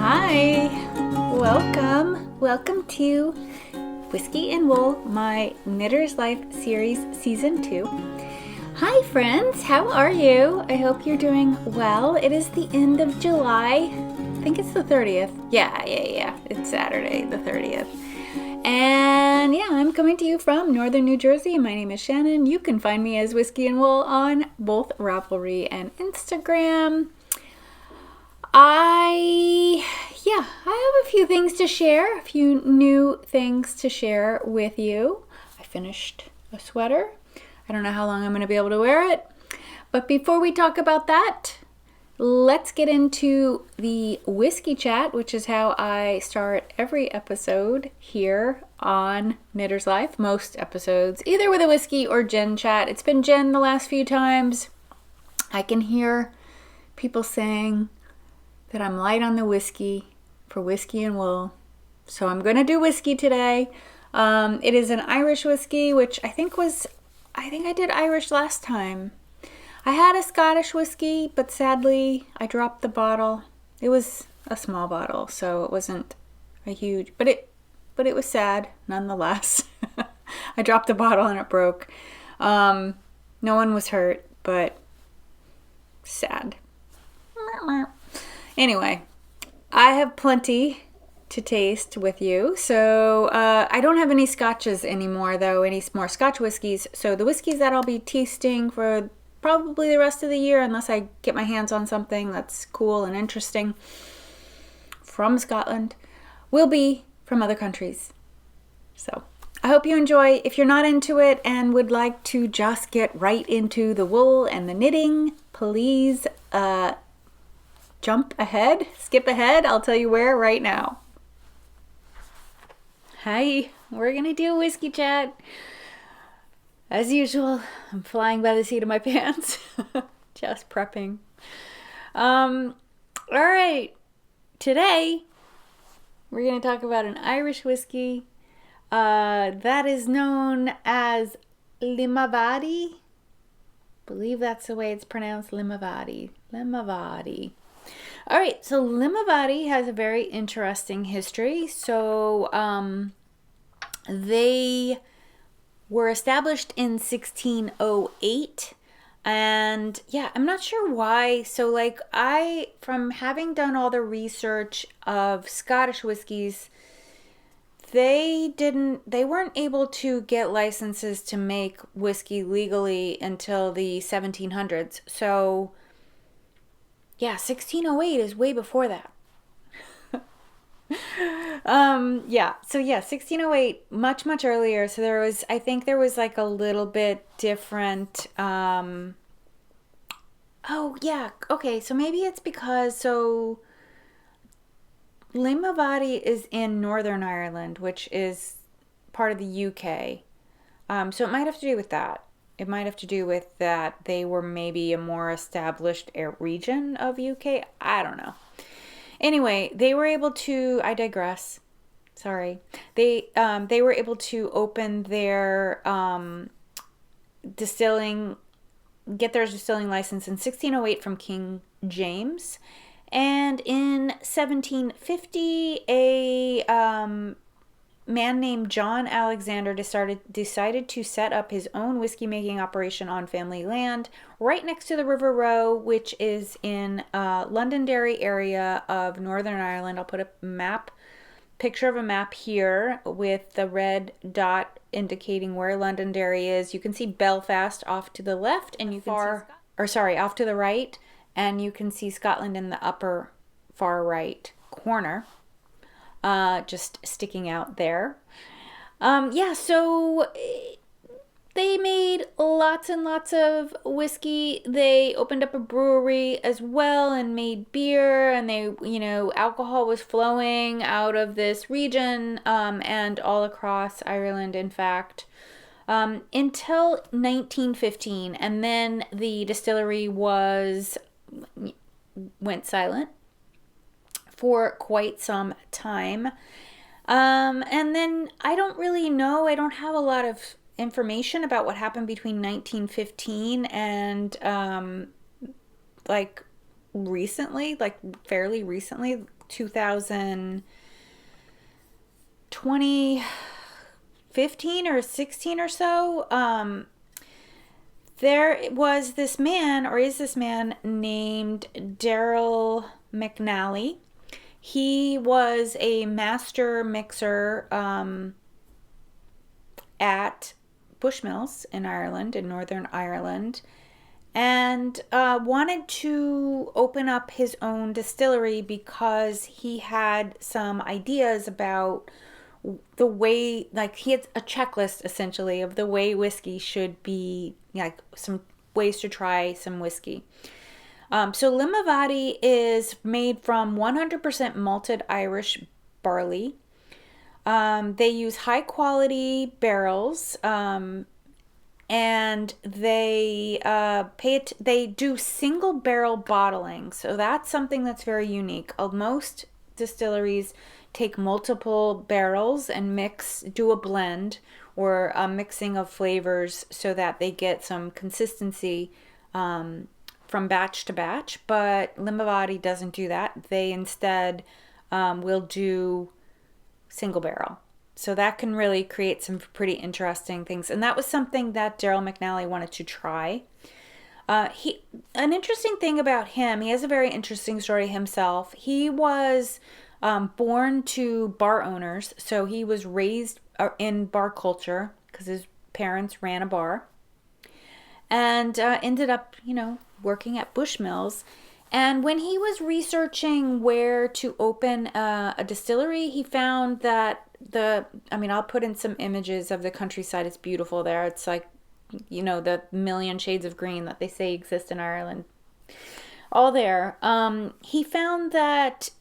Hi, welcome to Whiskey and Wool, my Knitter's Life series, season 2. Hi friends, how are you? I hope you're doing well. It is the end of July. I think it's the 30th. Yeah. It's Saturday, the 30th. And yeah, I'm coming to you from Northern New Jersey. My name is Shannon. You can find me as Whiskey and Wool on both Ravelry and Instagram. I have a few things to share, a few new things to share with you. I finished a sweater. I don't know how long I'm going to be able to wear it. But before we talk about that, let's get into the whiskey chat, which is how I start every episode here on Knitter's Life. Most episodes, either with a whiskey or gin chat. It's been gin the last few times. I can hear people saying that I'm light on the whiskey for Whiskey and Wool. So I'm going to do whiskey today. It is an Irish whiskey, which I think I did Irish last time. I had a Scottish whiskey, but sadly I dropped the bottle. It was a small bottle, so it wasn't a huge, but it was sad nonetheless. I dropped the bottle and it broke. No one was hurt, but sad. Anyway, I have plenty to taste with you. So I don't have any scotches anymore, though, any more Scotch whiskeys. So the whiskeys that I'll be tasting for probably the rest of the year, unless I get my hands on something that's cool and interesting from Scotland, will be from other countries. So I hope you enjoy. If you're not into it and would like to just get right into the wool and the knitting, please skip ahead. I'll tell you where right now. Hi, we're gonna do a whiskey chat. As usual, I'm flying by the seat of my pants. Just prepping. All right, today we're gonna talk about an Irish whiskey that is known as Limavady. I believe that's the way it's pronounced, Limavady. All right, so Limavady has a very interesting history. So they were established in 1608. And yeah, I'm not sure why. So from having done all the research of Scottish whiskeys, they weren't able to get licenses to make whiskey legally until the 1700s. So yeah, 1608 is way before that. 1608, much earlier. So I think there was like a little bit different, so maybe it's because, Limavady is in Northern Ireland, which is part of the UK. So it might have to do with that. It might have to do with that they were maybe a more established region of UK. I don't know. Anyway, they were able to, I digress. Sorry. They were able to open their distilling license in 1608 from King James. And in 1750, a man named John Alexander decided to set up his own whiskey making operation on family land right next to the River Row, which is in Londonderry area of Northern Ireland. I'll put a picture of a map here with the red dot indicating where Londonderry is. You can see Belfast off to the left, and off to the right, and you can see Scotland in the upper far right corner. Just sticking out there. So they made lots and lots of whiskey. They opened up a brewery as well and made beer, and alcohol was flowing out of this region, and all across Ireland, in fact, until 1915, and then the distillery went silent for quite some time. And then I don't really know. I don't have a lot of information about what happened between 1915 and fairly recently, 2015 or 16 or so. There was this man, or is this man, named Daryl McNally. He was a master mixer at Bushmills in Ireland, in Northern Ireland, and wanted to open up his own distillery because he had some ideas about the way, like he had a checklist essentially of the way whiskey should be, like some ways to try some whiskey. So Limavady is made from 100% malted Irish barley. They use high quality barrels, and they they do single barrel bottling. So that's something that's very unique. Most distilleries take multiple barrels and do a blend or a mixing of flavors so that they get some consistency from batch to batch. But Limavady doesn't do that. They instead will do single barrel. So that can really create some pretty interesting things. And that was something that Daryl McNally wanted to try. An interesting thing about him, he has a very interesting story himself. He was born to bar owners, so he was raised in bar culture because his parents ran a bar, and ended up, working at Bushmills. And when he was researching where to open a distillery, he found that I'll put in some images of the countryside. It's beautiful there. It's like, the million shades of green that they say exist in Ireland. All there. He found that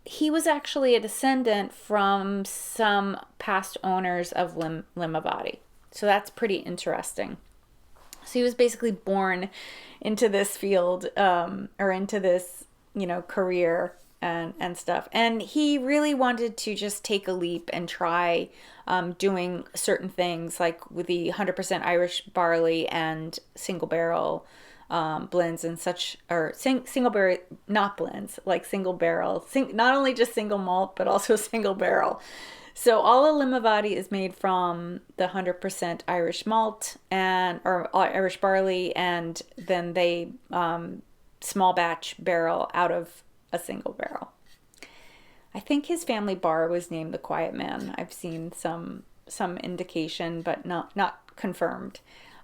he was actually a descendant from some past owners of Limavady. So that's pretty interesting. So he was basically born into this field, or into this, career and stuff. And he really wanted to just take a leap and try doing certain things, like with the 100% Irish barley and single barrel blends and such, or single barrel, not blends, like single barrel, not only just single malt, but also single barrel. So all of Limavady is made from the 100% Irish malt or Irish barley, and then they small batch barrel out of a single barrel. I think his family bar was named the Quiet Man. I've seen some indication, but not confirmed.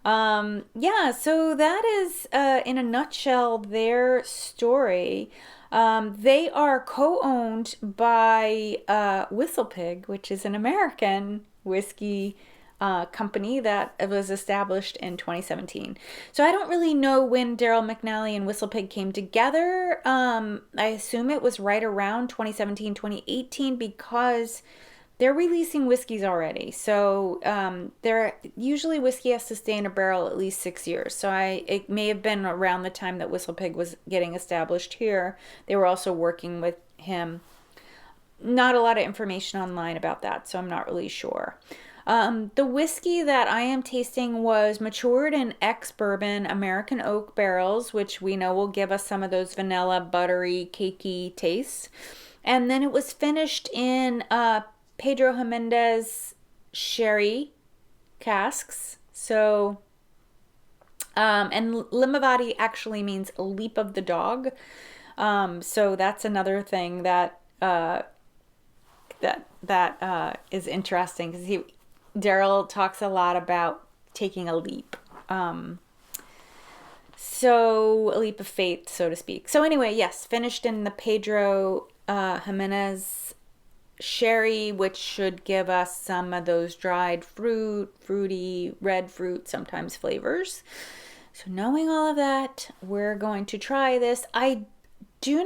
So that is in a nutshell their story. They are co-owned by Whistlepig, which is an American whiskey company that was established in 2017. So I don't really know when Daryl McNally and Whistlepig came together. I assume it was right around 2017, 2018, because they're releasing whiskeys already. So usually whiskey has to stay in a barrel at least 6 years. So it may have been around the time that Whistlepig was getting established here. They were also working with him. Not a lot of information online about that, so I'm not really sure. The whiskey that I am tasting was matured in ex-bourbon American oak barrels, which we know will give us some of those vanilla, buttery, cakey tastes. And then it was finished in Pedro Jimenez sherry casks. So, and Limavady actually means leap of the dog. So that's another thing that is interesting, because Daryl talks a lot about taking a leap. So a leap of faith, so to speak. So anyway, yes, finished in the Pedro Jimenez sherry, which should give us some of those dried fruit, fruity, red fruit, sometimes flavors. So knowing all of that, we're going to try this. I don't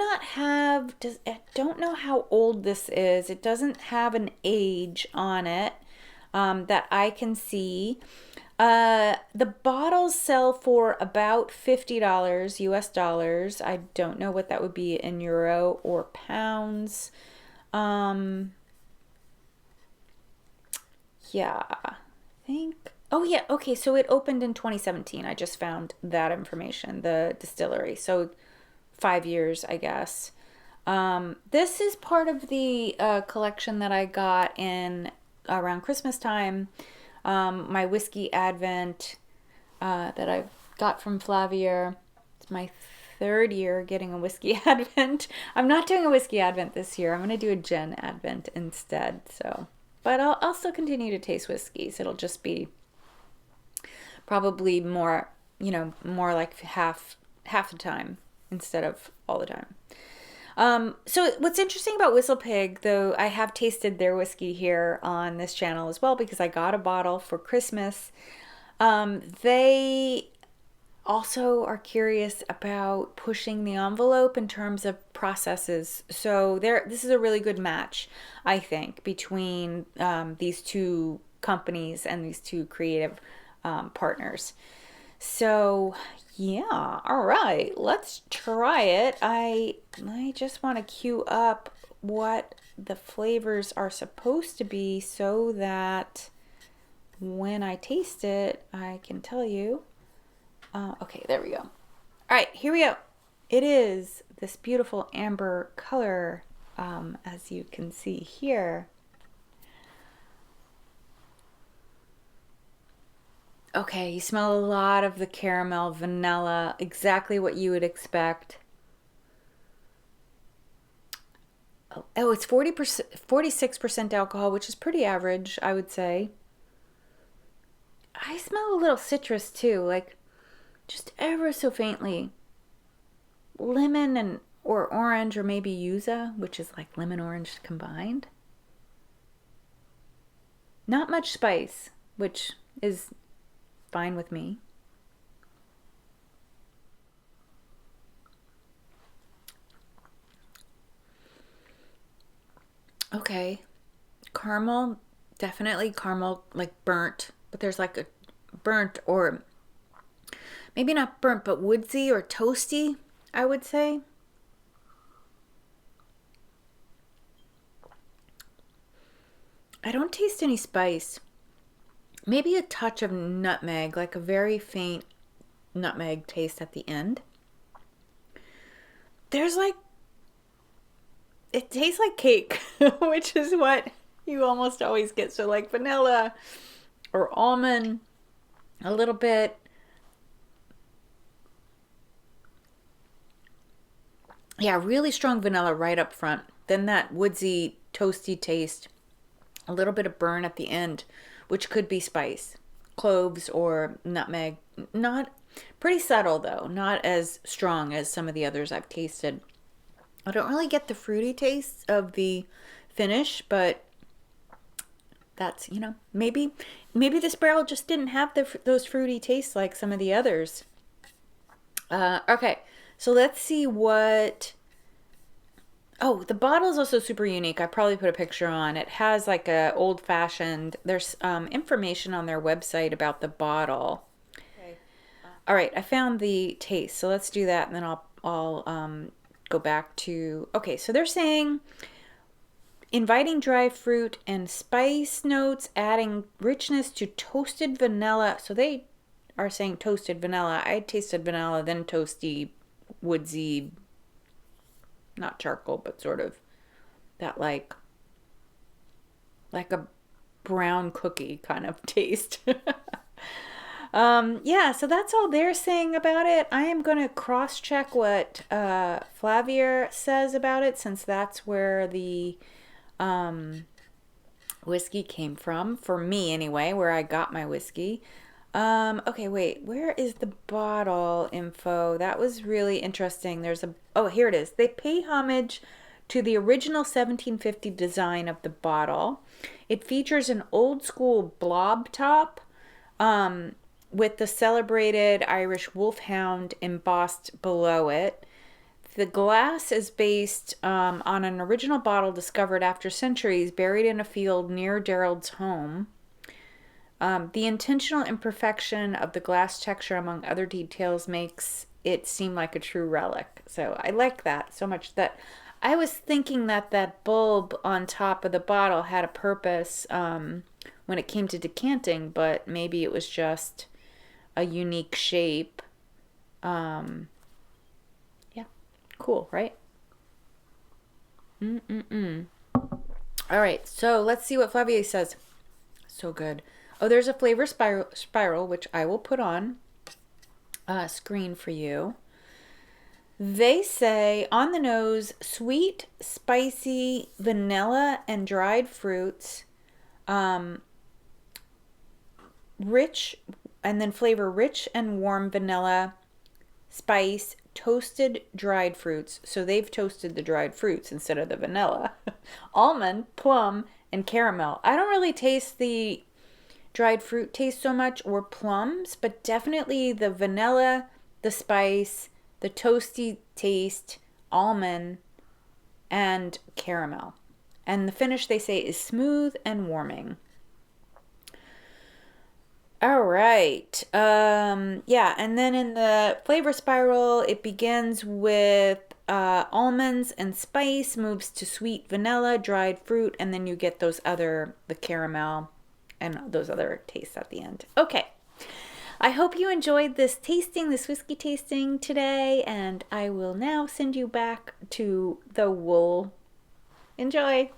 know how old this is. It doesn't have an age on it that I can see. The bottles sell for about $50 US dollars. I don't know what that would be in euro or pounds. Yeah, I think. Oh yeah, okay. So it opened in 2017. I just found that information, the distillery. So 5 years, I guess. This is part of the collection that I got in around Christmas time. My whiskey advent that I got from Flavier. It's my third year getting a whiskey advent. I'm not doing a whiskey advent this year. I'm going to do a gin advent instead. So, but I'll still continue to taste whiskeys. It'll just be probably more, more like half the time instead of all the time. So what's interesting about Whistle Pig, though, I have tasted their whiskey here on this channel as well because I got a bottle for Christmas. They also are curious about pushing the envelope in terms of processes. So this is a really good match, I think, between these two companies and these two creative partners. So yeah, all right, let's try it. I just want to queue up what the flavors are supposed to be so that when I taste it, I can tell you. Okay, there we go. All right, here we go. It is this beautiful amber color, as you can see here. Okay, you smell a lot of the caramel, vanilla, exactly what you would expect. Oh, it's 46% alcohol, which is pretty average, I would say. I smell a little citrus too, like just ever so faintly. Lemon or orange, or maybe yuzu, which is like lemon orange combined. Not much spice, which is fine with me. Okay. Caramel, definitely caramel, like burnt, but there's like a burnt, or maybe not burnt, but woodsy or toasty, I would say. I don't taste any spice. Maybe a touch of nutmeg, like a very faint nutmeg taste at the end. There's like, it tastes like cake, which is what you almost always get. So like vanilla or almond, a little bit. Yeah, really strong vanilla right up front. Then that woodsy, toasty taste. A little bit of burn at the end, which could be spice. Cloves or nutmeg. Not pretty subtle though, not as strong as some of the others I've tasted. I don't really get the fruity taste of the finish, but that's, maybe this barrel just didn't have those fruity tastes like some of the others. Okay, so let's see what... Oh, the bottle is also super unique. I probably put a picture on. It has like a old-fashioned... There's information on their website about the bottle. Okay. All right, I found the taste, so let's do that, and then I'll go back to... Okay, so they're saying inviting dry fruit and spice notes, adding richness to toasted vanilla. So they are saying toasted vanilla. I tasted vanilla, then toasty, woodsy, not charcoal, but sort of that like a brown cookie kind of taste. Yeah, so that's all they're saying about it. I am going to cross-check what Flavier says about it, since that's where the whiskey came from, for me anyway, where I got my whiskey. Okay, wait, where is the bottle info? That was really interesting. Oh, here it is. They pay homage to the original 1750 design of the bottle. It features an old school blob top, with the celebrated Irish wolfhound embossed below it. The glass is based on an original bottle discovered after centuries, buried in a field near Darrell's home. The intentional imperfection of the glass texture, among other details, makes it seem like a true relic. So I like that so much that I was thinking that bulb on top of the bottle had a purpose when it came to decanting, but maybe it was just a unique shape. Yeah, cool, right? All right, so let's see what Flavia says. So good. Oh, there's a flavor spiral, which I will put on screen for you. They say on the nose, sweet, spicy, vanilla, and dried fruits. Rich, and then flavor rich and warm vanilla, spice, toasted dried fruits. So they've toasted the dried fruits instead of the vanilla. Almond, plum, and caramel. I don't really taste the dried fruit taste so much, or plums, but definitely the vanilla, the spice, the toasty taste, almond, and caramel. And the finish, they say, is smooth and warming. All right. Yeah, and then in the flavor spiral, it begins with almonds and spice, moves to sweet vanilla, dried fruit, and then you get the caramel and those other tastes at the end. Okay. I hope you enjoyed this whiskey tasting today, and I will now send you back to the wool. Enjoy.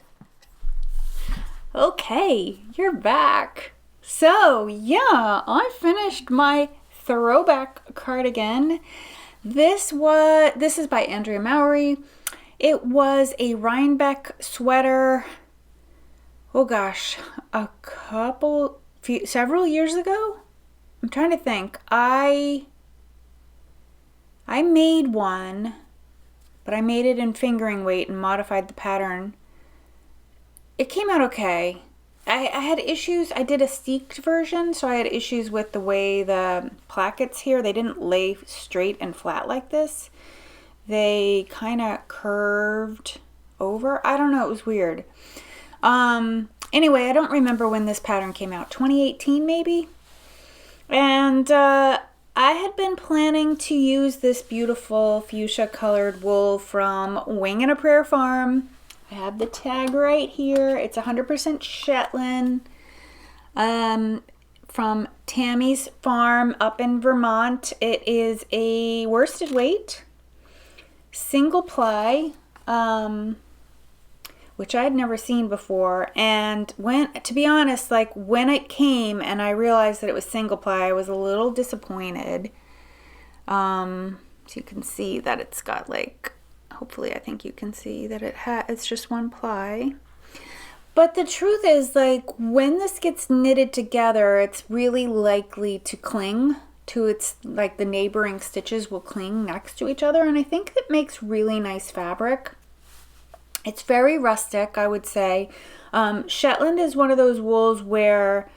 Okay, you're back. So, yeah, I finished my throwback cardigan. This is by Andrea Mowry. It was a Rhinebeck sweater. Oh gosh, several years ago? I'm trying to think. I made one, but I made it in fingering weight and modified the pattern. It came out okay. I had issues. I did a steeked version, so I had issues with the way the plackets here, they didn't lay straight and flat like this. They kind of curved over. I don't know. It was weird. Anyway, I don't remember when this pattern came out. 2018 maybe? And I had been planning to use this beautiful fuchsia colored wool from Wing and a Prayer Farm. I have the tag right here. It's 100% Shetland from Tammy's Farm up in Vermont. It is a worsted weight, single ply, which I had never seen before. And to be honest, like when it came and I realized that it was single ply, I was a little disappointed. So you can see that it's got like, hopefully I think you can see that it's just one ply. But the truth is, like, when this gets knitted together, it's really likely to cling to its, like the neighboring stitches will cling next to each other. And I think it makes really nice fabric. It's very rustic, I would say. Shetland is one of those wools where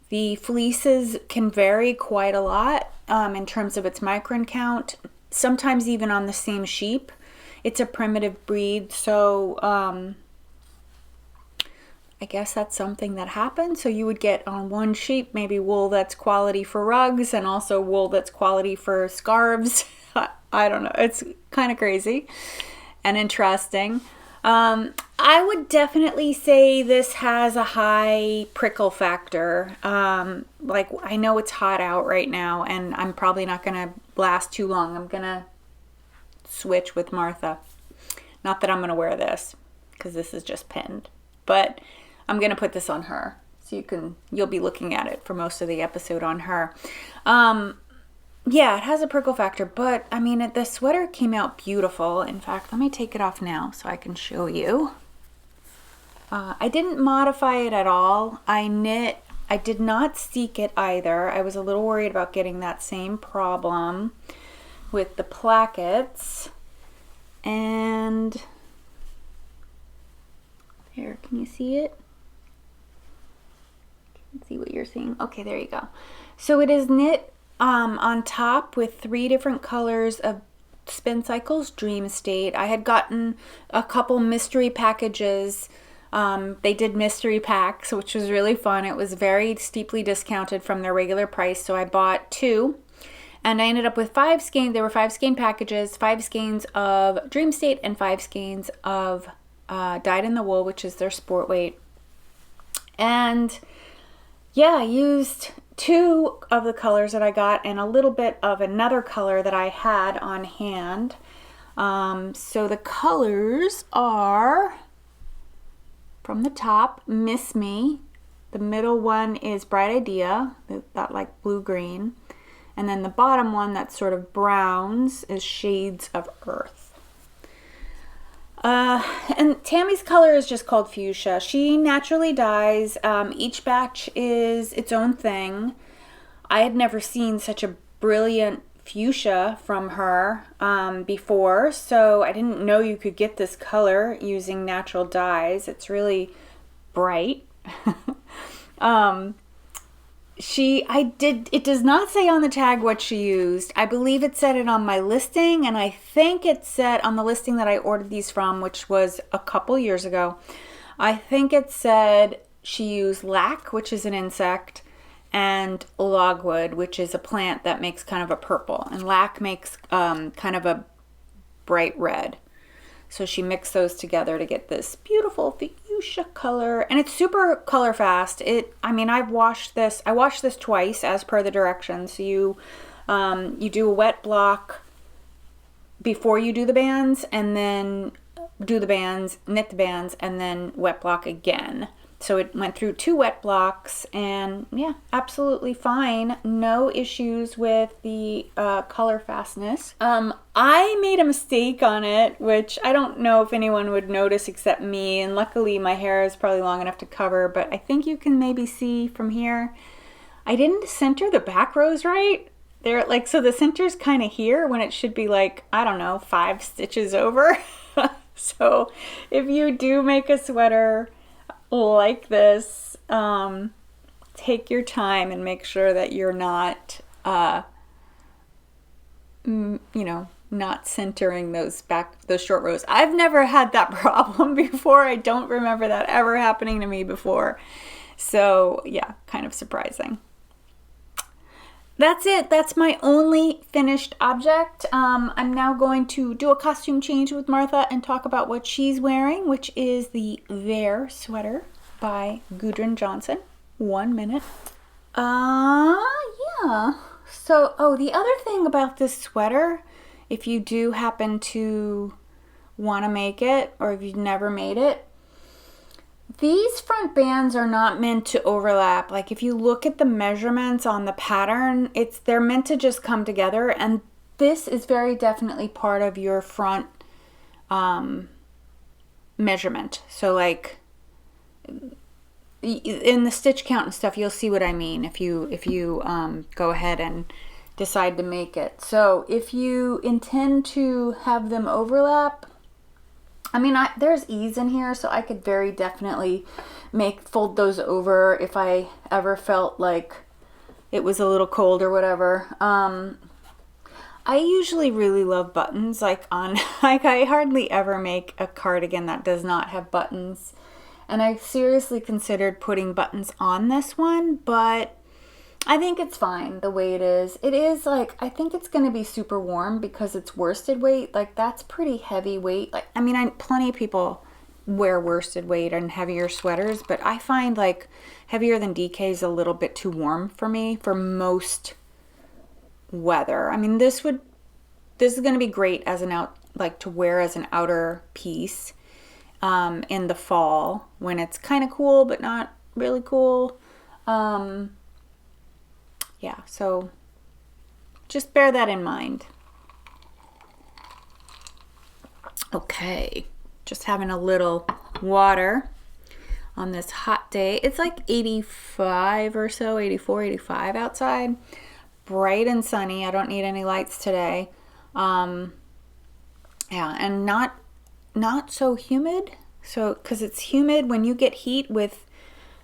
the fleeces can vary quite a lot in terms of its micron count, sometimes even on the same sheep. It's a primitive breed, so I guess that's something that happens. So you would get on one sheep maybe wool that's quality for rugs and also wool that's quality for scarves. I don't know. It's kind of crazy and interesting. I would definitely say this has a high prickle factor. Like, I know it's hot out right now and I'm probably not going to last too long. I'm going to switch with Martha. Not that I'm going to wear this because this is just pinned, but I'm going to put this on her. So you'll be looking at it for most of the episode on her. Yeah, it has a prickle factor, but I mean, the sweater came out beautiful. In fact, let me take it off now so I can show you. I didn't modify it at all. I did not steek it either. I was a little worried about getting that same problem with the plackets. And here, can you see it? Let's see what you're seeing. Okay, there you go. So it is knit on top with 3 different colors of Spincycle's Dream State. I had gotten a couple mystery packages. They did mystery packs, which was really fun. It was very steeply discounted from their regular price, so I bought 2. And I ended up with 5 skeins. There were 5 skein packages, 5 skeins of Dream State and 5 skeins of Dyed in the Wool, which is their sport weight. And yeah, I used 2 of the colors that I got and a little bit of another color that I had on hand. So the colors are from the top, Miss Me. The middle one is Bright Idea, that like blue-green. And then the bottom one, that's sort of browns, is Shades of Earth. And Tammy's color is just called Fuchsia. She naturally dyes. Each batch is its own thing. I had never seen such a brilliant fuchsia from her before, so I didn't know you could get this color using natural dyes. It's really bright. It does not say on the tag what she used. I believe it said it on my listing, and I think it said on the listing that I ordered these from, which was a couple years ago, I think it said she used lac, which is an insect, and logwood, which is a plant that makes kind of a purple, and lac makes kind of a bright red. So she mixed those together to get this beautiful fuchsia color, and it's super color fast. I washed this twice as per the directions. So you do a wet block before you do the bands, and then do the bands, knit the bands, and then wet block again. So it went through 2 wet blocks, and yeah, absolutely fine. No issues with the color fastness. I made a mistake on it, which I don't know if anyone would notice except me, and luckily my hair is probably long enough to cover, but I think you can maybe see from here, I didn't center the back rows right. They're like, so the center's kind of here when it should be like, I don't know, 5 stitches over. So if you do make a sweater like this, take your time and make sure that you're not not centering those short rows. I've never had that problem before. I don't remember that ever happening to me before, so yeah, kind of surprising. That's it. That's my only finished object. I'm now going to do a costume change with Martha and talk about what she's wearing, which is the Vair sweater by Gundren Johnston. 1 minute. Yeah. So, the other thing about this sweater, if you do happen to want to make it, or if you've never made it, these front bands are not meant to overlap. Like if you look at the measurements on the pattern, they're meant to just come together, and this is very definitely part of your front measurement. So like in the stitch count and stuff, you'll see what I mean if you go ahead and decide to make it. So if you intend to have them overlap, there's ease in here, so I could very definitely fold those over if I ever felt like it was a little cold or whatever. I usually really love buttons. I hardly ever make a cardigan that does not have buttons. And I seriously considered putting buttons on this one, but I think it's fine the way it is. It is I think it's going to be super warm because it's worsted weight. That's pretty heavy weight. Plenty of people wear worsted weight and heavier sweaters, but I find heavier than DK is a little bit too warm for me for most weather. This is going to be great as to wear as an outer piece in the fall when it's kind of cool but not really cool. Yeah, so just bear that in mind. Okay, just having a little water on this hot day. It's 85 or so, 84, 85 outside. Bright and sunny. I don't need any lights today. Yeah, and not so humid. So, because it's humid, when you get heat with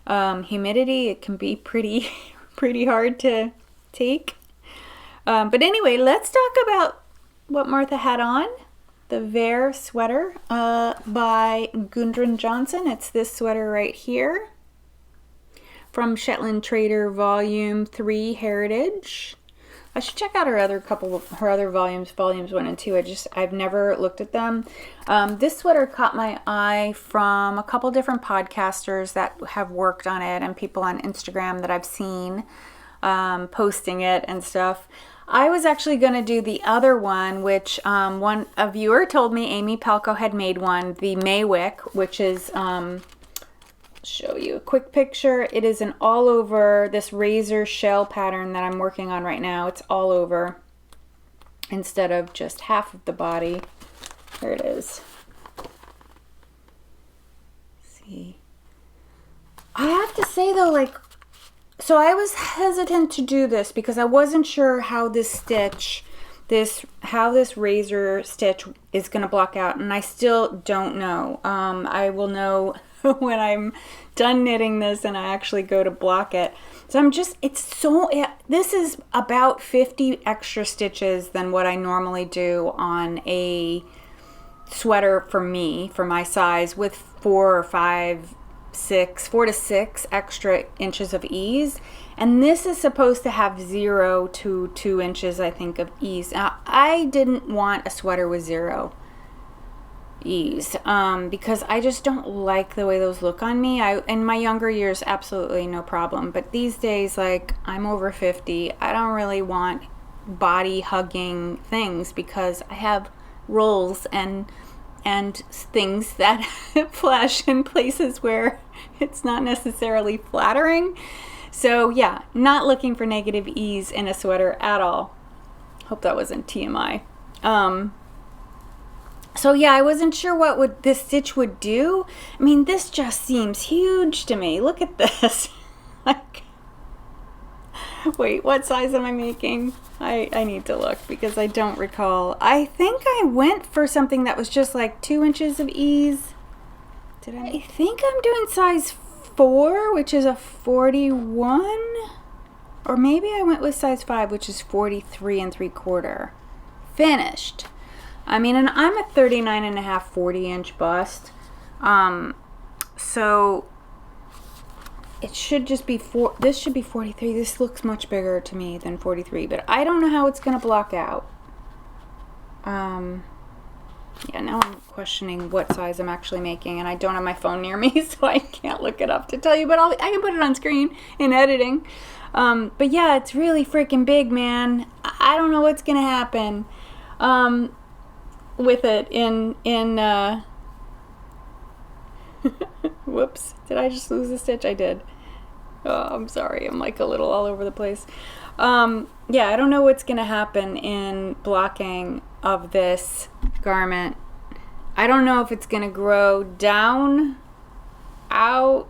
humidity, it can be pretty hard to take. But anyway, let's talk about what Martha had on. The Vair sweater by Gundren Johnston. It's this sweater right here from Shetland Trader Volume 3 Heritage. I should check out her other volumes, volumes 1 and 2. I've never looked at them. This sweater caught my eye from a couple different podcasters that have worked on it and people on Instagram that I've seen posting it and stuff. I was actually going to do the other one, which a viewer told me Amy Palco had made one, the Maywick, which is show you a quick picture. It is an all over, this razor shell pattern that I'm working on right now. It's all over instead of just half of the body. Here it is. See, I have to say though, like, so I was hesitant to do this because I wasn't sure how this stitch, how this razor stitch is going to block out, and I still don't know. I will know when I'm done knitting this and I actually go to block it. So I'm just, this is about 50 extra stitches than what I normally do on a sweater for me, for my size, with 4 to 6 extra inches of ease. And this is supposed to have 0 to 2 inches, I think, of ease. Now, I didn't want a sweater with 0 ease because I just don't like the way those look on me. In my younger years, absolutely no problem, but these days, like, I'm over 50, I don't really want body hugging things because I have rolls and things that flash in places where it's not necessarily flattering. So yeah, not looking for negative ease in a sweater at all. Hope that wasn't TMI. So yeah, I wasn't sure what this stitch would do. I mean, this just seems huge to me. Look at this. Like, wait, what size am I making? I need to look because I don't recall. I think I went for something that was just like 2 inches of ease. I think I'm doing size 4, which is a 41. Or maybe I went with size 5, which is 43 3/4. Finished. I mean, and I'm a 39.5, 40-inch bust. So it should just be this should be 43. This looks much bigger to me than 43, but I don't know how it's going to block out. Yeah, now I'm questioning what size I'm actually making, and I don't have my phone near me, so I can't look it up to tell you, but I can put it on screen in editing. But yeah, it's really freaking big, man. I don't know what's going to happen with it in whoops, did I just lose a stitch? I did. Oh, I'm sorry, I'm like a little all over the place. Yeah, I don't know what's gonna happen in blocking of this garment. I don't know if it's gonna grow down, out,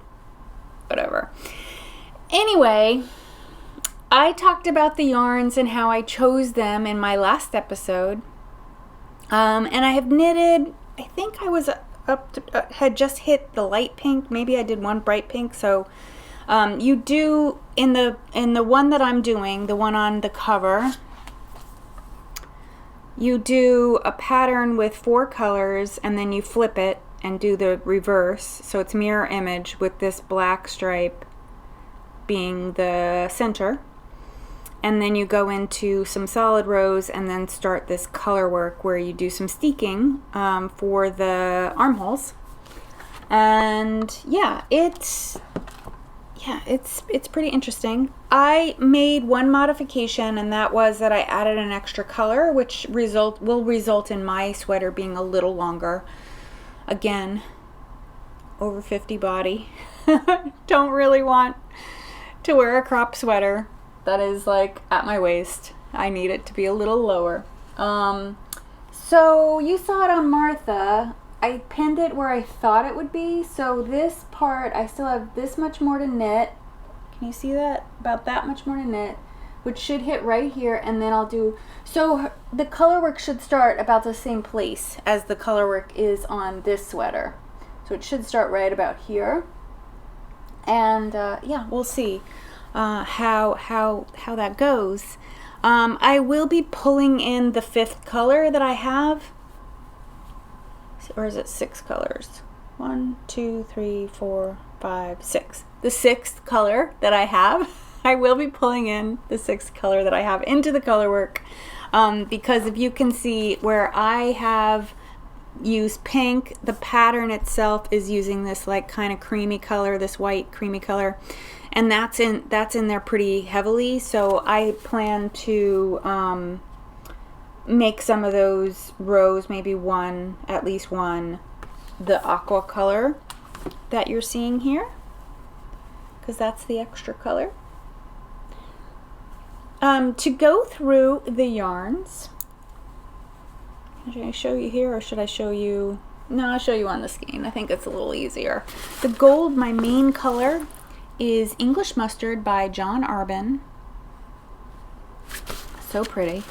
whatever. Anyway, I talked about the yarns and how I chose them in my last episode. And I have knitted, I think I was had just hit the light pink. Maybe I did one bright pink. So you do, in the one that I'm doing, the one on the cover, you do a pattern with 4 colors and then you flip it and do the reverse. So it's mirror image with this black stripe being the center. And then you go into some solid rows and then start this color work where you do some steeking for the armholes. And yeah, it's pretty interesting. I made one modification, and that was that I added an extra color, which will result in my sweater being a little longer. Again, over 50 body. Don't really want to wear a crop sweater that is like at my waist. I need it to be a little lower. So you saw it on Martha. I pinned it where I thought it would be. So this part, I still have this much more to knit. Can you see that? About that much more to knit, which should hit right here. And then I'll do, so the color work should start about the same place as the color work is on this sweater. So it should start right about here. And yeah, we'll see how that goes. I will be pulling in the 5th color that I have. Or is it 6 colors? 1, 2, 3, 4, 5, 6. The 6th color that I have. I will be pulling in the 6th color that I have into the color work. Because if you can see where I have used pink, the pattern itself is using this like kind of creamy color, this white creamy color. And that's in there pretty heavily. So I plan to make some of those rows, maybe one, at least one, the aqua color that you're seeing here. because that's the extra color. To go through the yarns, should I show you here or should I show you? No, I'll show you on the skein. I think it's a little easier. The gold, my main color, is English Mustard by John Arbon. So pretty.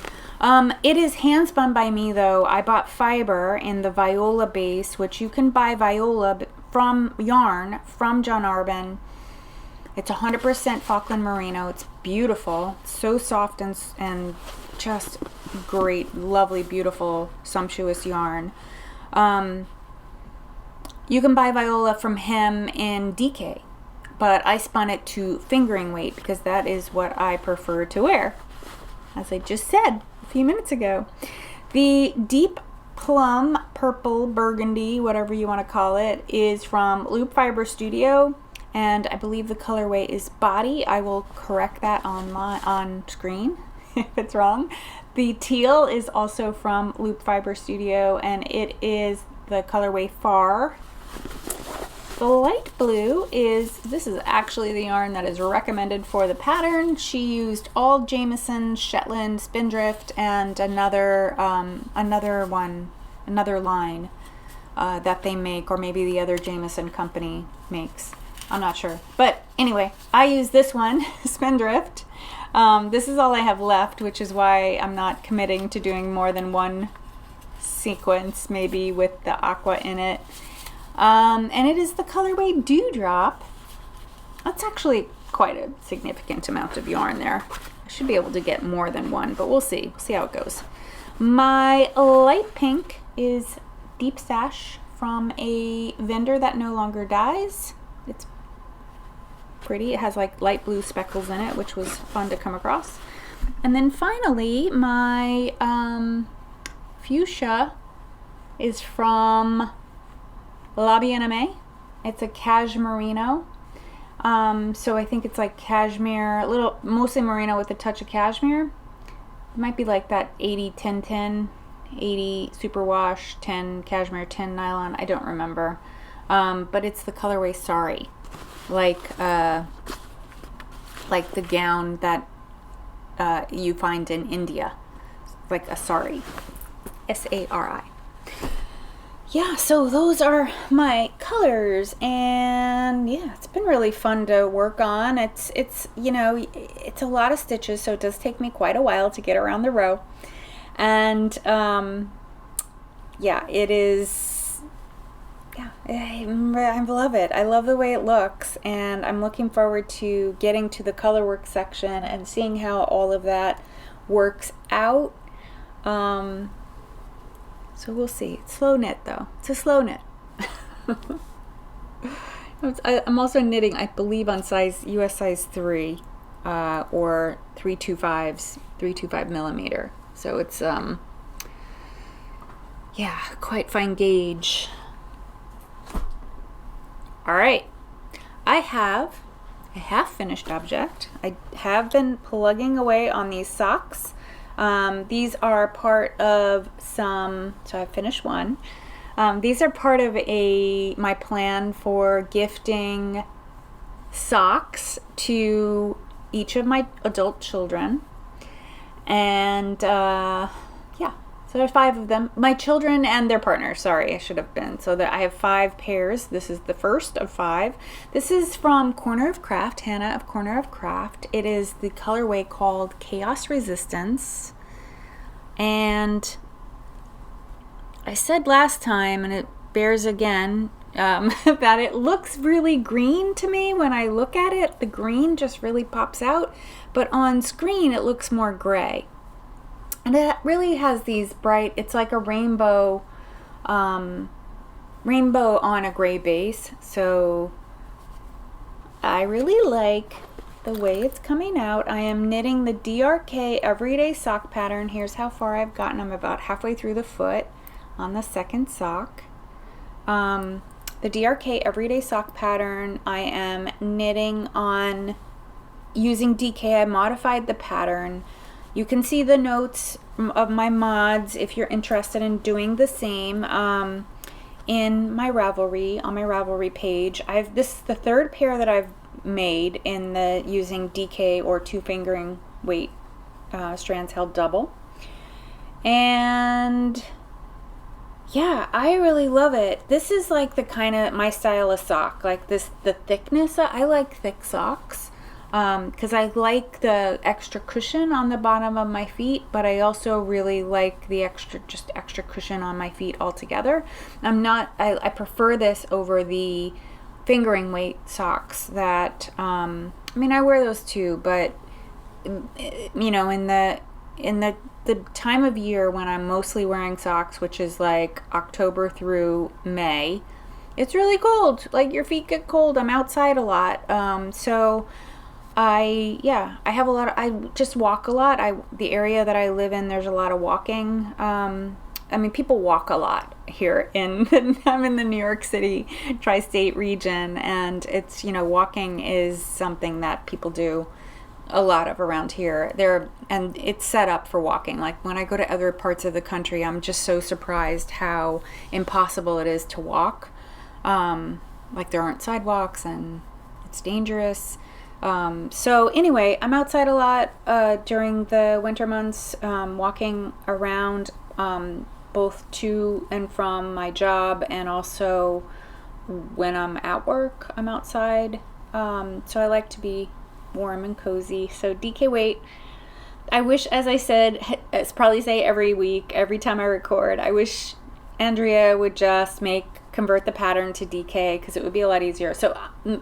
It is hand spun by me though. I bought fiber in the Viola base, which you can buy Viola from yarn from John Arbon. It's 100% Falkland merino. It's beautiful. It's so soft and just great, lovely, beautiful, sumptuous yarn. You can buy Viola from him in DK, but I spun it to fingering weight because that is what I prefer to wear, as I just said a few minutes ago. The deep plum, purple, burgundy, whatever you want to call it, is from Loop Fiber Studio, and I believe the colorway is Body. I will correct that on screen if it's wrong. The teal is also from Loop Fiber Studio, and it is the colorway Far. The light blue this is actually the yarn that is recommended for the pattern. She used all Jamieson, Shetland, Spindrift, and another line that they make, or maybe the other Jamieson company makes. I'm not sure. But anyway, I use this one, Spindrift. This is all I have left, which is why I'm not committing to doing more than one sequence, maybe with the aqua in it. And it is the colorway Dewdrop. That's actually quite a significant amount of yarn there. I should be able to get more than one, but we'll see. We'll see how it goes. My light pink is Deep Sash from a vendor that no longer dies. It's pretty. It has like light blue speckles in it, which was fun to come across. And then finally, my fuchsia is from Bien Aimée. It's a cashmerino. So I think it's like cashmere, mostly merino with a touch of cashmere. It might be like that 80-10-10, 80 superwash, 10 cashmere, 10 nylon. I don't remember. But it's the colorway Sari, like the gown that you find in India, like a sari, S-A-R-I. Yeah, so those are my colors, and yeah, it's been really fun to work on. It's you know, it's a lot of stitches, so it does take me quite a while to get around the row. And yeah, it is, yeah, I love it. I love the way it looks, and I'm looking forward to getting to the color work section and seeing how all of that works out. So we'll see. It's slow knit though. It's a slow knit. I'm also knitting, I believe, on US size 3 or 325 millimeter. So it's yeah, quite fine gauge. All right, I have a half finished object. I have been plugging away on these socks. These are part of so I finished one. These are part of my plan for gifting socks to each of my adult children. And yeah, so there's 5 of them. My children and their partners, sorry, I should have been. So that I have 5 pairs. This is the first of 5. This is from Corner of Craft, Hannah of Corner of Craft. It is the colorway called Chaos Resistance. And I said last time, and it bears again, that it looks really green to me when I look at it. The green just really pops out, but on screen it looks more gray. And it really has these bright, it's like a rainbow on a gray base. So I really like the way it's coming out. I am knitting the DRK Everyday Sock pattern. Here's how far I've gotten. I'm about halfway through the foot on the second sock. The DRK Everyday Sock pattern I am knitting on using DK. I modified the pattern. You can see the notes of my mods if you're interested in doing the same in my Ravelry, on my Ravelry page. This is the 3rd pair that I've made in the using DK or 2 fingering weight strands held double. And yeah, I really love it. This is like the kind of my style of sock, like the thickness. I like thick socks because I like the extra cushion on the bottom of my feet, but I also really like the extra cushion on my feet altogether. I prefer this over the fingering weight socks that I mean, I wear those too, but you know, in the time of year when I'm mostly wearing socks, which is like October through May, it's really cold. Like, your feet get cold. I'm outside a lot. So I have a lot of, I just walk a lot. The area that I live in, there's a lot of walking. I mean, people walk a lot here I'm in the New York City tri-state region, and it's, you know, walking is something that people do a lot of around here. And it's set up for walking. Like, when I go to other parts of the country, I'm just so surprised how impossible it is to walk. Like, there aren't sidewalks and it's dangerous. So anyway, I'm outside a lot during the winter months, walking around, both to and from my job, and also when I'm at work, I'm outside. So I like to be warm and cozy. So DK weight, I wish, as I said, it's probably say every week, every time I record, I wish Andrea would just convert the pattern to DK, because it would be a lot easier. So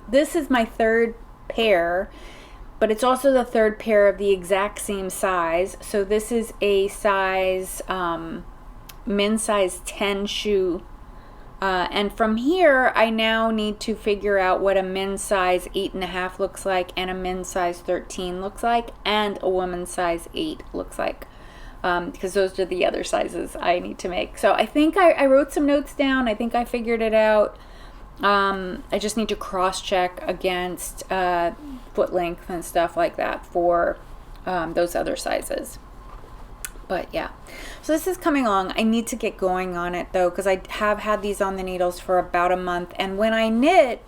this is my 3rd pair, but it's also the 3rd pair of the exact same size. So this is a size men's size 10 shoe, and from here I now need to figure out what a men's size 8.5 looks like, and a men's size 13 looks like, and a woman's size 8 looks like, because those are the other sizes I need to make. So I think I wrote some notes down. I think I figured it out. I just need to cross-check against foot length and stuff like that for those other sizes. But yeah, so this is coming along. I need to get going on it though, because I have had these on the needles for about a month. And when I knit,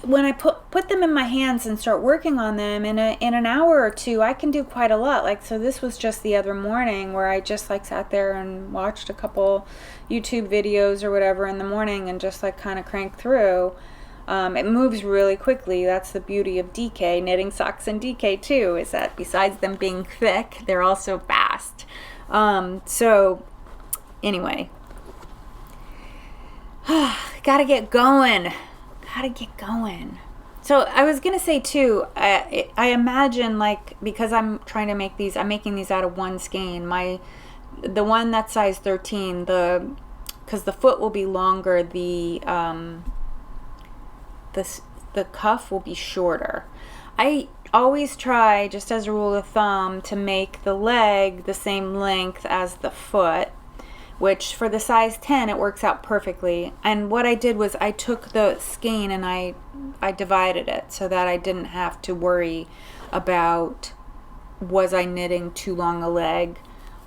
when I put them in my hands and start working on them in an hour or two, I can do quite a lot. Like, so this was just the other morning where I just like sat there and watched a couple YouTube videos or whatever in the morning and just like kind of cranked through. It moves really quickly. That's the beauty of DK, knitting socks in DK too, is that besides them being thick, they're also fast. So anyway, gotta get going. So I was gonna say too, I imagine, like, because I'm trying to make these, I'm making these out of one skein. The one that's size 13, because the foot will be longer, the cuff will be shorter. I always try, just as a rule of thumb, to make the leg the same length as the foot, which for the size 10 it works out perfectly. And what I did was I took the skein and I divided it so that I didn't have to worry about, was I knitting too long a leg.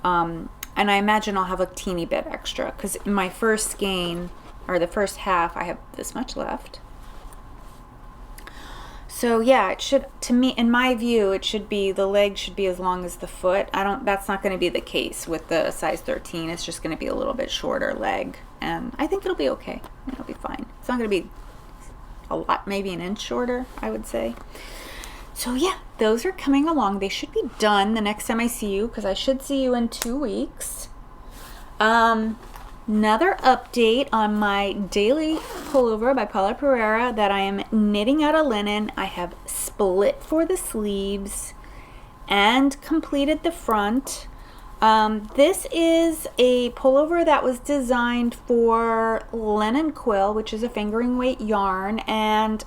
And I imagine I'll have a teeny bit extra, because in my first skein, or the first half, I have this much left. So yeah, it should, to me, in my view, it should be, the leg should be as long as the foot. That's not going to be the case with the size 13. It's just going to be a little bit shorter leg, and I think it'll be okay. It'll be fine. It's not going to be a lot, maybe an inch shorter, I would say. So yeah, those are coming along. They should be done the next time I see you, because I should see you in 2 weeks. Another update on my daily pullover by Paula Pereira that I am knitting out of linen. I have split for the sleeves and completed the front. This is a pullover that was designed for linen quill, which is a fingering weight yarn, and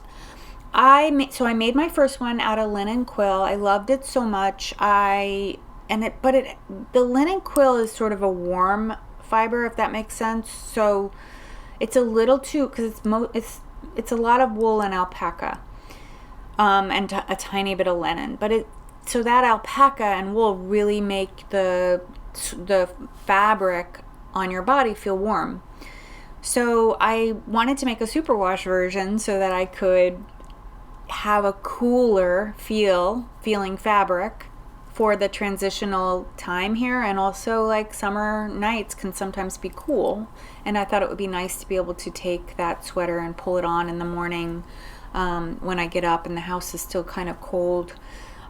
I made my first one out of linen quill. I loved it so much. The linen quill is sort of a warm fiber, if that makes sense. So it's a little too, because it's a lot of wool and alpaca, and a tiny bit of linen. So that alpaca and wool really make the fabric on your body feel warm. So I wanted to make a superwash version so that I could have a cooler feeling fabric for the transitional time here, and also like summer nights can sometimes be cool, and I thought it would be nice to be able to take that sweater and pull it on in the morning when I get up and the house is still kind of cold.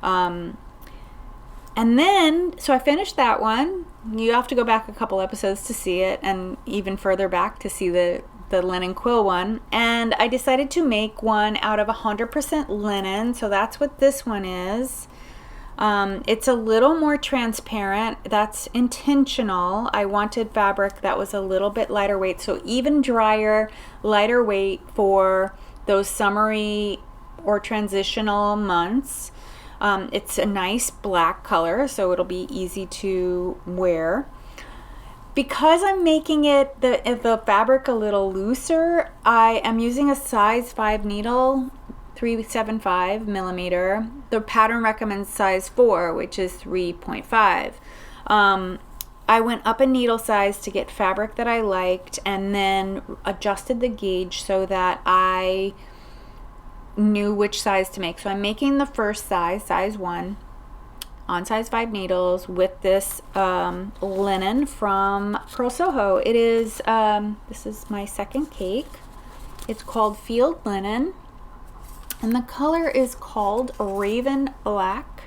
And then, so I finished that one. You have to go back a couple episodes to see it, and even further back to see the linen quill one. And I decided to make one out of 100% linen, so that's what this one is. It's a little more transparent. That's intentional. I wanted fabric that was a little bit lighter weight, so even drier, lighter weight for those summery or transitional months. It's a nice black color, so it'll be easy to wear. Because I'm making it the fabric a little looser, I am using a size 5 needle, 375 millimeter. The pattern recommends size 4, which is 3.5. I went up a needle size to get fabric that I liked, and then adjusted the gauge so that I knew which size to make. So I'm making the first size 1, on size 5 needles with this linen from Pearl Soho. It is, this is my second cake. It's called Field Linen, and the color is called Raven Black.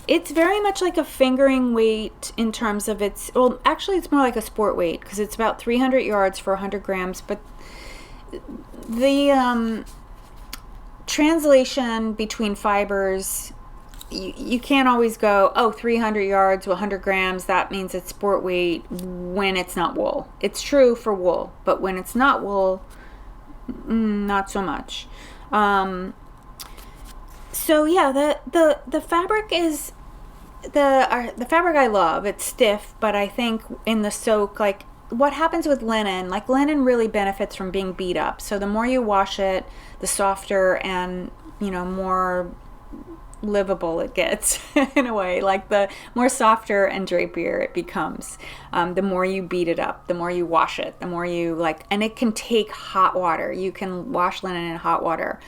It's very much like a fingering weight in terms of its, well, actually it's more like a sport weight because it's about 300 yards for 100 grams, but the translation between fibers, you can't always go, oh, 300 yards to 100 grams, that means it's sport weight when it's not wool. It's true for wool, but when it's not wool, not so much. So yeah, the fabric is the fabric I love. It's stiff, but I think in the soak, like what happens with linen, like linen really benefits from being beat up. So the more you wash it, the softer and, you know, more livable it gets in a way. Like the more softer and drapier it becomes, the more you beat it up, the more you wash it, the more you like, and it can take hot water. You can wash linen in hot water.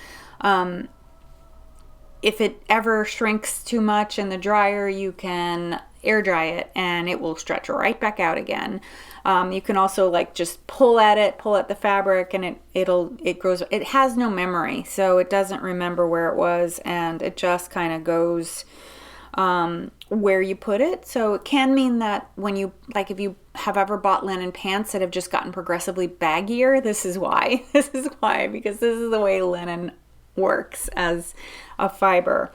If it ever shrinks too much in the dryer, you can air dry it and it will stretch right back out again. You can also like just pull at the fabric, and it grows. It has no memory, so it doesn't remember where it was, and it just kind of goes where you put it. So it can mean that when you, like, if you have ever bought linen pants that have just gotten progressively baggier, this is why. This is why, because this is the way linen works as a fiber.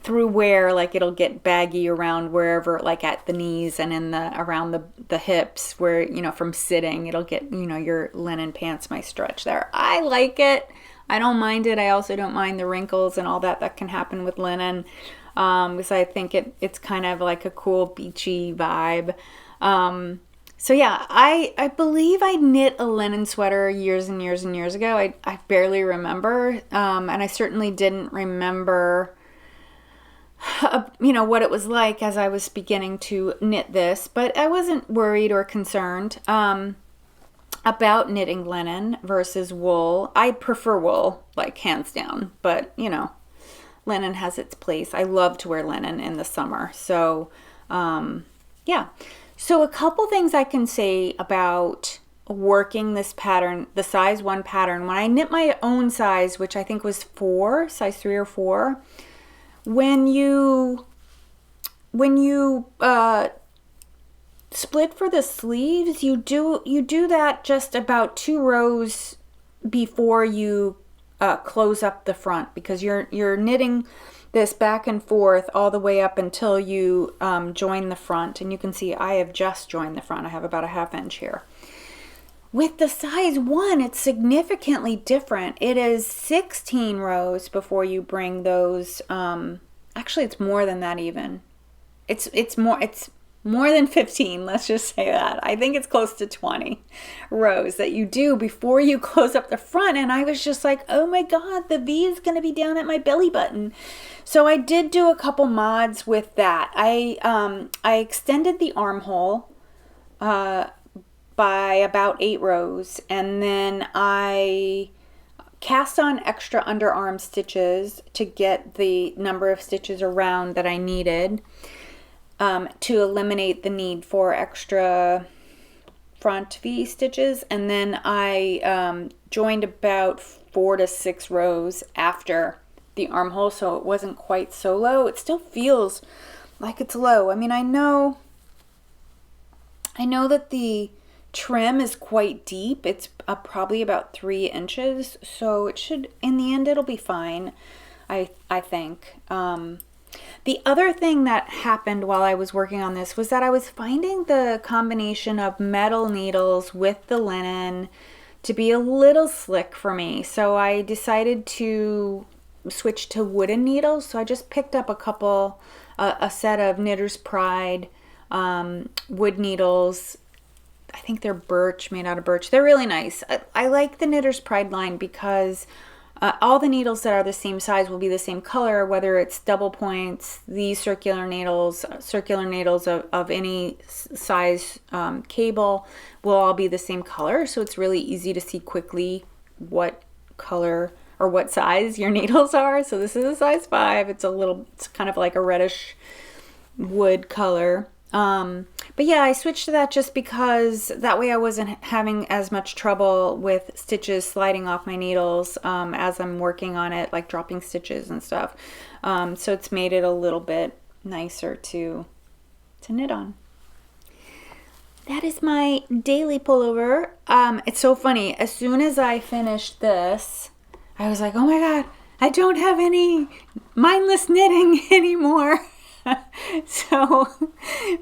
Through wear, like it'll get baggy around wherever, like at the knees and in around the hips, where, you know, from sitting, it'll get, you know, your linen pants might stretch there. I like it. I don't mind it. I also don't mind the wrinkles and all that can happen with linen, because I think it's kind of like a cool beachy vibe. So yeah, I believe I knit a linen sweater years and years and years ago. I barely remember, and I certainly didn't remember you know, what it was like as I was beginning to knit this, but I wasn't worried or concerned about knitting linen versus wool. I prefer wool, like hands down, but you know, linen has its place. I love to wear linen in the summer. So yeah. So a couple things I can say about working this pattern, the size 1 pattern. When I knit my own size, which I think was 4, size 3 or 4, when you split for the sleeves, you do that just about 2 rows before you close up the front, because you're knitting this back and forth all the way up until you join the front. And you can see I have just joined the front. I have about a 1/2 inch here. With the size 1, it's significantly different. It is 16 rows before you bring those, actually it's more than that even. It's more than 15, let's just say that. I think it's close to 20 rows that you do before you close up the front. And I was just like, oh my God, the V is going to be down at my belly button. So I did do a couple mods with that. I extended the armhole, by about 8 rows, and then I cast on extra underarm stitches to get the number of stitches around that I needed, to eliminate the need for extra front V stitches. And then I joined about 4 to 6 rows after the armhole, so it wasn't quite so low. It still feels like it's low. I mean, I know that the trim is quite deep. It's probably about 3 inches, so it should, in the end, it'll be fine, I think. The other thing that happened while I was working on this was that I was finding the combination of metal needles with the linen to be a little slick for me. So I decided to switch to wooden needles. So I just picked up a set of Knitter's Pride wood needles. I think they're birch, made out of birch. They're really nice. I like the Knitter's Pride line because all the needles that are the same size will be the same color, whether it's double points, these circular needles of any size cable will all be the same color. So it's really easy to see quickly color or what size your needles are. So this is a size 5. It's kind of like a reddish wood color. But yeah, I switched to that just because that way I wasn't having as much trouble with stitches sliding off my needles as I'm working on it, like dropping stitches and stuff. So it's made it a little bit nicer to knit on. That is my daily pullover. It's so funny. As soon as I finished this, I was like, oh my God, I don't have any mindless knitting anymore. So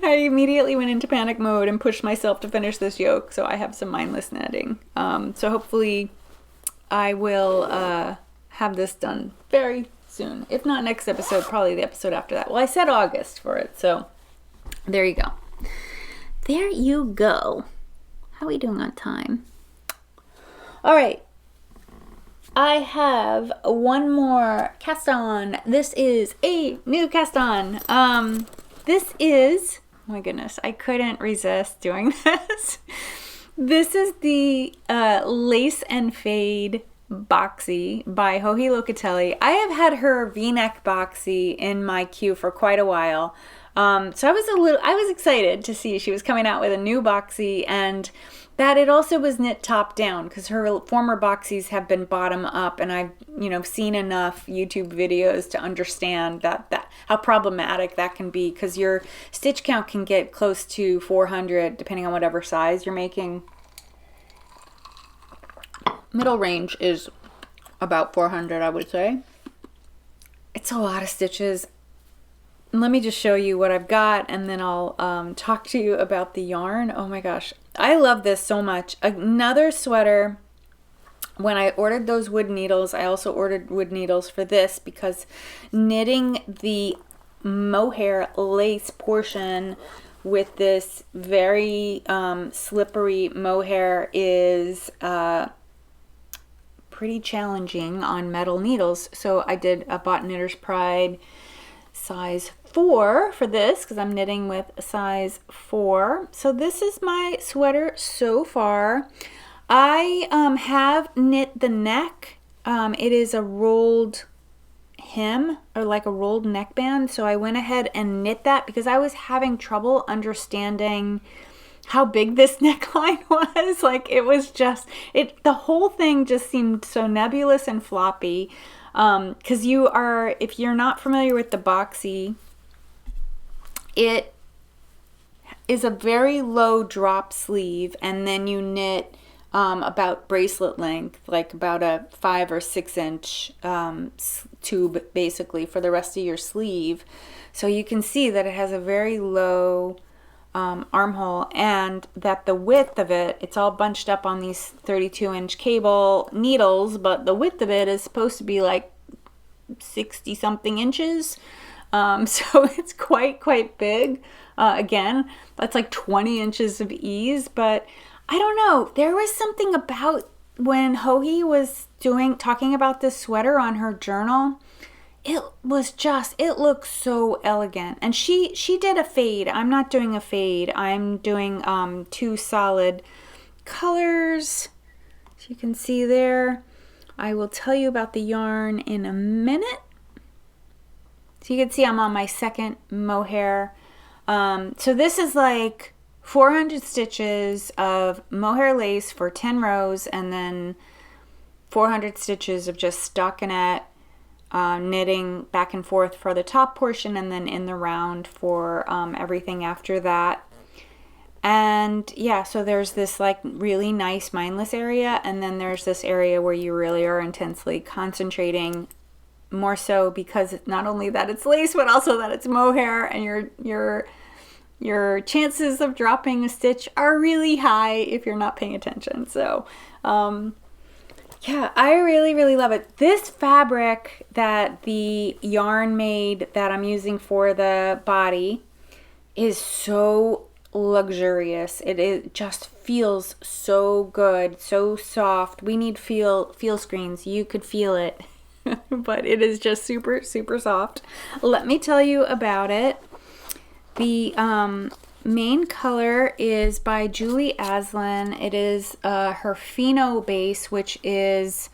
I immediately went into panic mode and pushed myself to finish this yoke, so I have some mindless knitting. So hopefully I will have this done very soon. If not next episode, probably the episode after that. Well, I said August for it, so there you go. There you go. How are we doing on time? All right. I have one more cast on. This is a new cast on. This is, oh my goodness, I couldn't resist doing this. This is the Lace and Fade Boxy by Joji Locatelli. I have had her V-neck Boxy in my queue for quite a while. So I was excited to see she was coming out with a new Boxy, and that it also was knit top down, because her former Boxies have been bottom up, and I've seen enough YouTube videos to understand that how problematic that can be, because your stitch count can get close to 400 depending on whatever size you're making. Middle range is about 400, I would say. It's a lot of stitches. Let me just show you what I've got, and then I'll talk to you about the yarn. Oh my gosh, I love this so much. Another sweater. When I ordered those wood needles, I also ordered wood needles for this, because knitting the mohair lace portion with this very slippery mohair is pretty challenging on metal needles. So I bought Knitter's Pride size 4 for this, because I'm knitting with a size 4. So this is my sweater so far. I have knit the neck. It is a rolled hem, or like a rolled neckband. So I went ahead and knit that because I was having trouble understanding how big this neckline was. Like, it was just, the whole thing just seemed so nebulous and floppy. Because if you're not familiar with the Boxy, it is a very low drop sleeve, and then you knit about bracelet length, like about a 5 or 6 inch tube basically for the rest of your sleeve. So you can see that it has a very low armhole, and that the width of it's all bunched up on these 32-inch cable needles, but the width of it is supposed to be like 60 something inches. So it's quite big. Again, that's like 20 inches of ease, but I don't know. There was something about when Joji was talking about this sweater on her journal. It looks so elegant. And she did a fade. I'm not doing a fade. I'm doing 2 solid colors. So you can see there. I will tell you about the yarn in a minute. So you can see I'm on my second mohair. So this is like 400 stitches of mohair lace for 10 rows, and then 400 stitches of just stockinette knitting back and forth for the top portion, and then in the round for everything after that. And yeah, so there's this like really nice mindless area, and then there's this area where you really are intensely concentrating, more so because it's not only that it's lace, but also that it's mohair, and your chances of dropping a stitch are really high if you're not paying attention. So yeah, I really love it. This fabric that the yarn made that I'm using for the body is so luxurious. It just feels so good, so soft. We need feel screens. You could feel it. But it is just super soft. Let me tell you about it. The main color is by Julie Aslin. It is her Pheno base, which is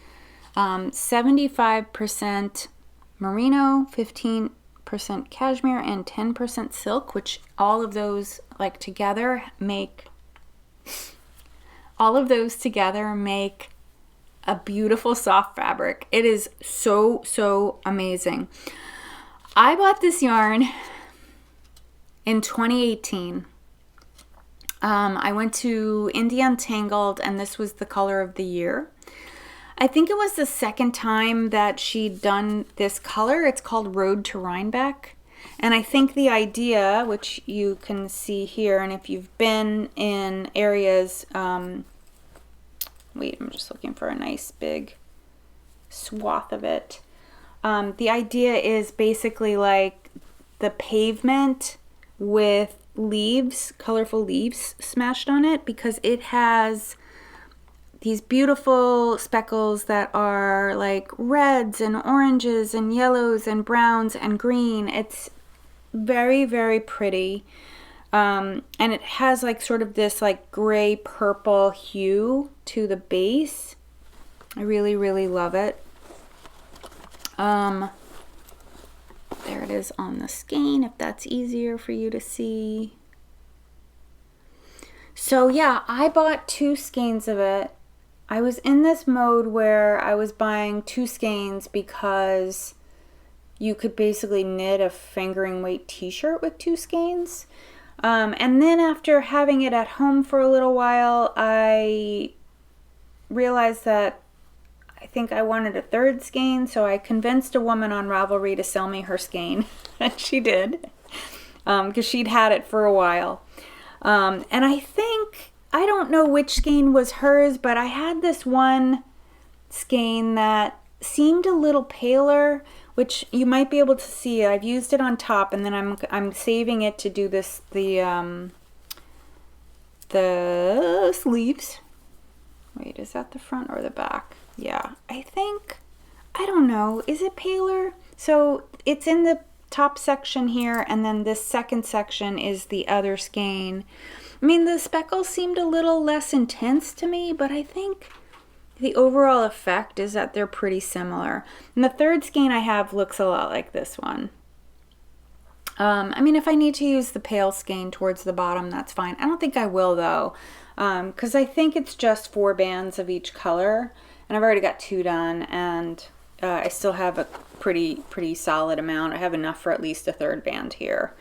75% merino, 15% cashmere, and 10% silk, which all of those together make a beautiful soft fabric. It is so amazing. I bought this yarn in 2018. I went to India Untangled, and this was the color of the year. I think it was the second time that she'd done this color. It's called Road to Rhinebeck. And I think the idea, which you can see here, and if you've been in areas, wait, I'm just looking for a nice big swath of it. The idea is basically like the pavement with leaves, colorful leaves smashed on it, because it has these beautiful speckles that are like reds and oranges and yellows and browns and green. It's very pretty. And it has like sort of this like gray purple hue to the base. I really love it. There it is on the skein, if that's easier for you to see. So yeah, I bought 2 skeins of it. I was in this mode where I was buying 2 skeins because you could basically knit a fingering weight t-shirt with 2 skeins. And then after having it at home for a little while, I realized that I think I wanted a 3rd skein, so I convinced a woman on Ravelry to sell me her skein, and she did, because she'd had it for a while. And I think, I don't know which skein was hers, but I had this one skein that seemed a little paler, which you might be able to see. I've used it on top, and then I'm saving it to do this, the sleeves. Wait, is that the front or the back? Yeah, I think, I don't know, is it paler? So it's in the top section here, and then this second section is the other skein. I mean, the speckles seemed a little less intense to me, but I think the overall effect is that they're pretty similar. And the 3rd skein I have looks a lot like this one. I mean, if I need to use the pale skein towards the bottom, that's fine. I don't think I will though, because I think it's just 4 bands of each color, and I've already got 2 done, and I still have a pretty solid amount. I have enough for at least a 3rd band here.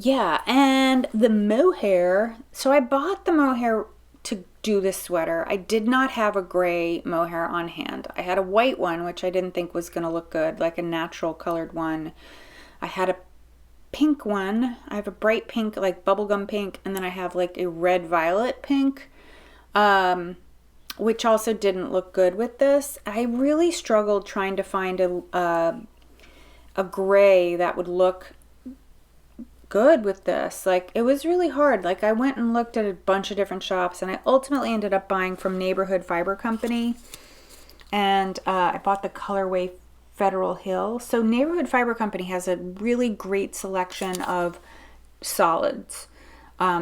Yeah, and the mohair, so I bought the mohair to do this sweater. I did not have a gray mohair on hand. I had a white one, which I didn't think was going to look good, like a natural colored one. I had a pink one. I have a bright pink, like bubblegum pink, and then I have like a red violet pink, which also didn't look good with this. I really struggled trying to find a gray that would look good with this. Like, it was really hard. Like, I went and looked at a bunch of different shops, and I ultimately ended up buying from Neighborhood Fiber Company, and I bought the colorway Federal Hill. So Neighborhood Fiber Company has a really great selection of solids.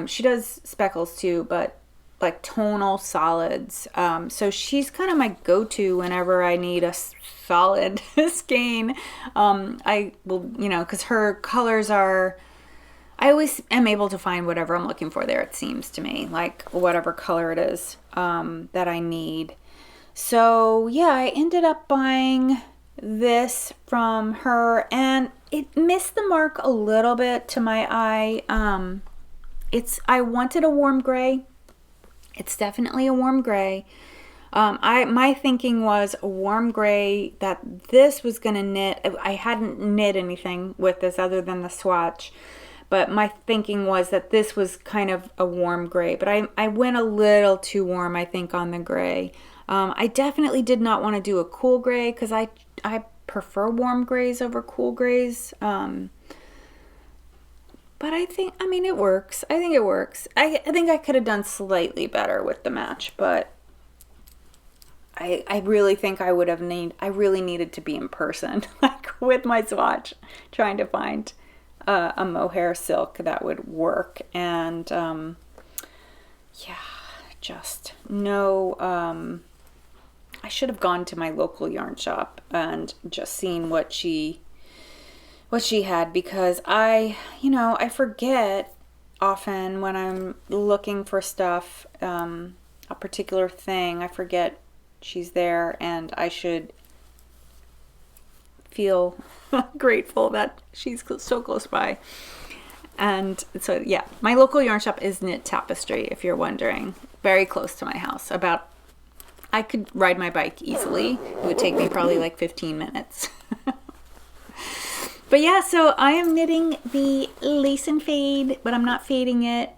She does speckles too, but like tonal solids. So she's kind of my go-to whenever I need a solid skein. I will, you know, because her colors are, I always am able to find whatever I'm looking for there, it seems to me, like whatever color it is that I need. So yeah, I ended up buying this from her, and it missed the mark a little bit to my eye. I wanted a warm gray. It's definitely a warm gray. My thinking was a warm gray that this was gonna knit. I hadn't knit anything with this other than the swatch, but my thinking was that this was kind of a warm gray. But I went a little too warm, I think, on the gray. I definitely did not want to do a cool gray because I prefer warm grays over cool grays. But I mean, it works. I think it works. I think I could have done slightly better with the match, but I really think I really needed to be in person, like with my swatch, trying to find a mohair silk that would work. And yeah, just no, I should have gone to my local yarn shop and just seen what she had, because I forget often when I'm looking for stuff, a particular thing, I forget she's there, and I should feel grateful that she's so close by. And so yeah, my local yarn shop is Knit Tapestry, if you're wondering, very close to my house. I could ride my bike easily. It would take me probably like 15 minutes. But yeah, so I am knitting the Lace and Fade, but I'm not fading it,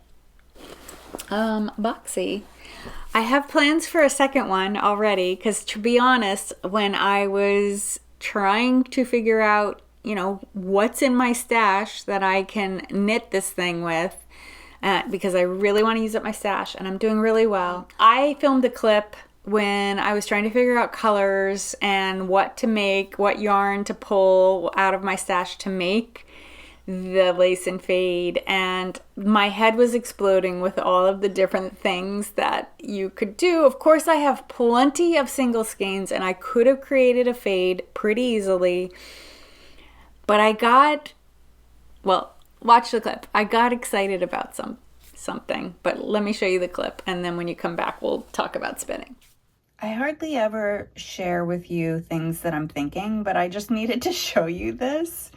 Boxy. I have plans for a second one already, because to be honest, when I was trying to figure out, you know, what's in my stash that I can knit this thing with, because I really want to use up my stash, and I'm doing really well. I filmed a clip when I was trying to figure out colors and what to make, what yarn to pull out of my stash to make the Lace and Fade, and my head was exploding with all of the different things that you could do. Of course, I have plenty of single skeins, and I could have created a fade pretty easily, but watch the clip. I got excited about something, but let me show you the clip, and then when you come back, we'll talk about spinning. I hardly ever share with you things that I'm thinking, but I just needed to show you this.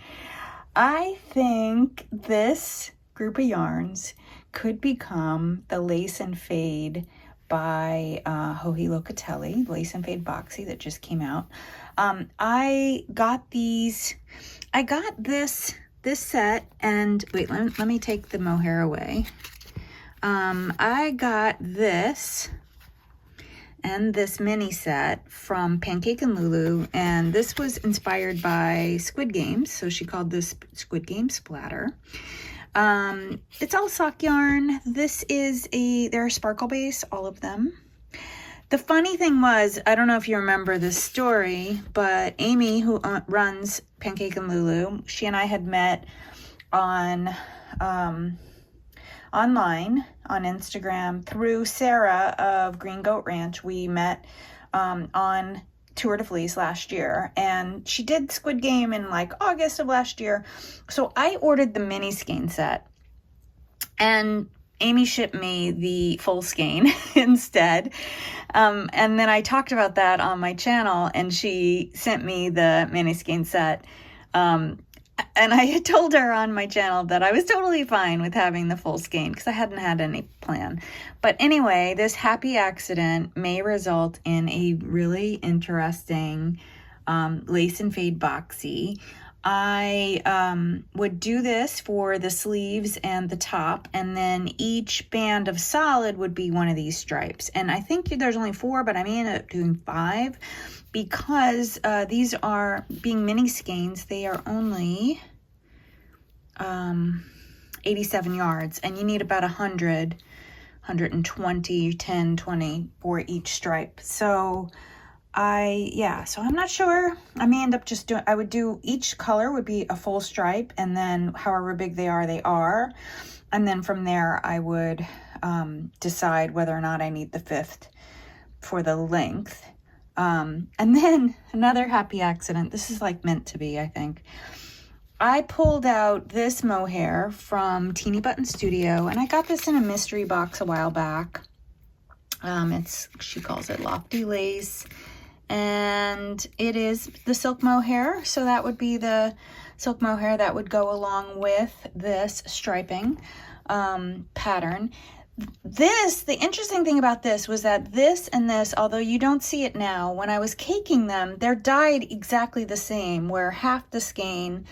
I think this group of yarns could become the Lace and Fade by Joji Locatelli, Lace and Fade Boxy that just came out. I got this set, and wait, let me take the mohair away. I got this and this mini set from Pancake and Lulu, and this was inspired by Squid Games, so she called this Squid Game Splatter. It's all sock yarn. This is they're sparkle base, all of them. The funny thing was, I don't know if you remember this story, but Amy, who runs Pancake and Lulu, she and I had met on online on Instagram through Sarah of Green Goat Ranch. We met on Tour de Fleece last year, and she did Squid Game in like August of last year. So I ordered the mini skein set, and Amy shipped me the full skein instead. And then I talked about that on my channel, and she sent me the mini skein set. And I had told her on my channel that I was totally fine with having the full skein because I hadn't had any plan. But anyway, this happy accident may result in a really interesting Lace and Fade Boxy. I would do this for the sleeves and the top, and then each band of solid would be one of these stripes. And I think there's only 4, but I may end up doing 5 because these are, being mini skeins, they are only 87 yards, and you need about 120, 10, 20 for each stripe. So so I'm not sure. I may end up just doing, I would do, each color would be a full stripe, and then however big they are. And then from there I would decide whether or not I need the 5th for the length. And then another happy accident. This is like meant to be, I think. I pulled out this mohair from Teeny Button Studio, and I got this in a mystery box a while back. She calls it Lofty Lace, and it is the silk mohair. So that would be the silk mohair that would go along with this striping pattern. The interesting thing about this was that this and this, although you don't see it now, when I was caking them, they're dyed exactly the same, where half the skein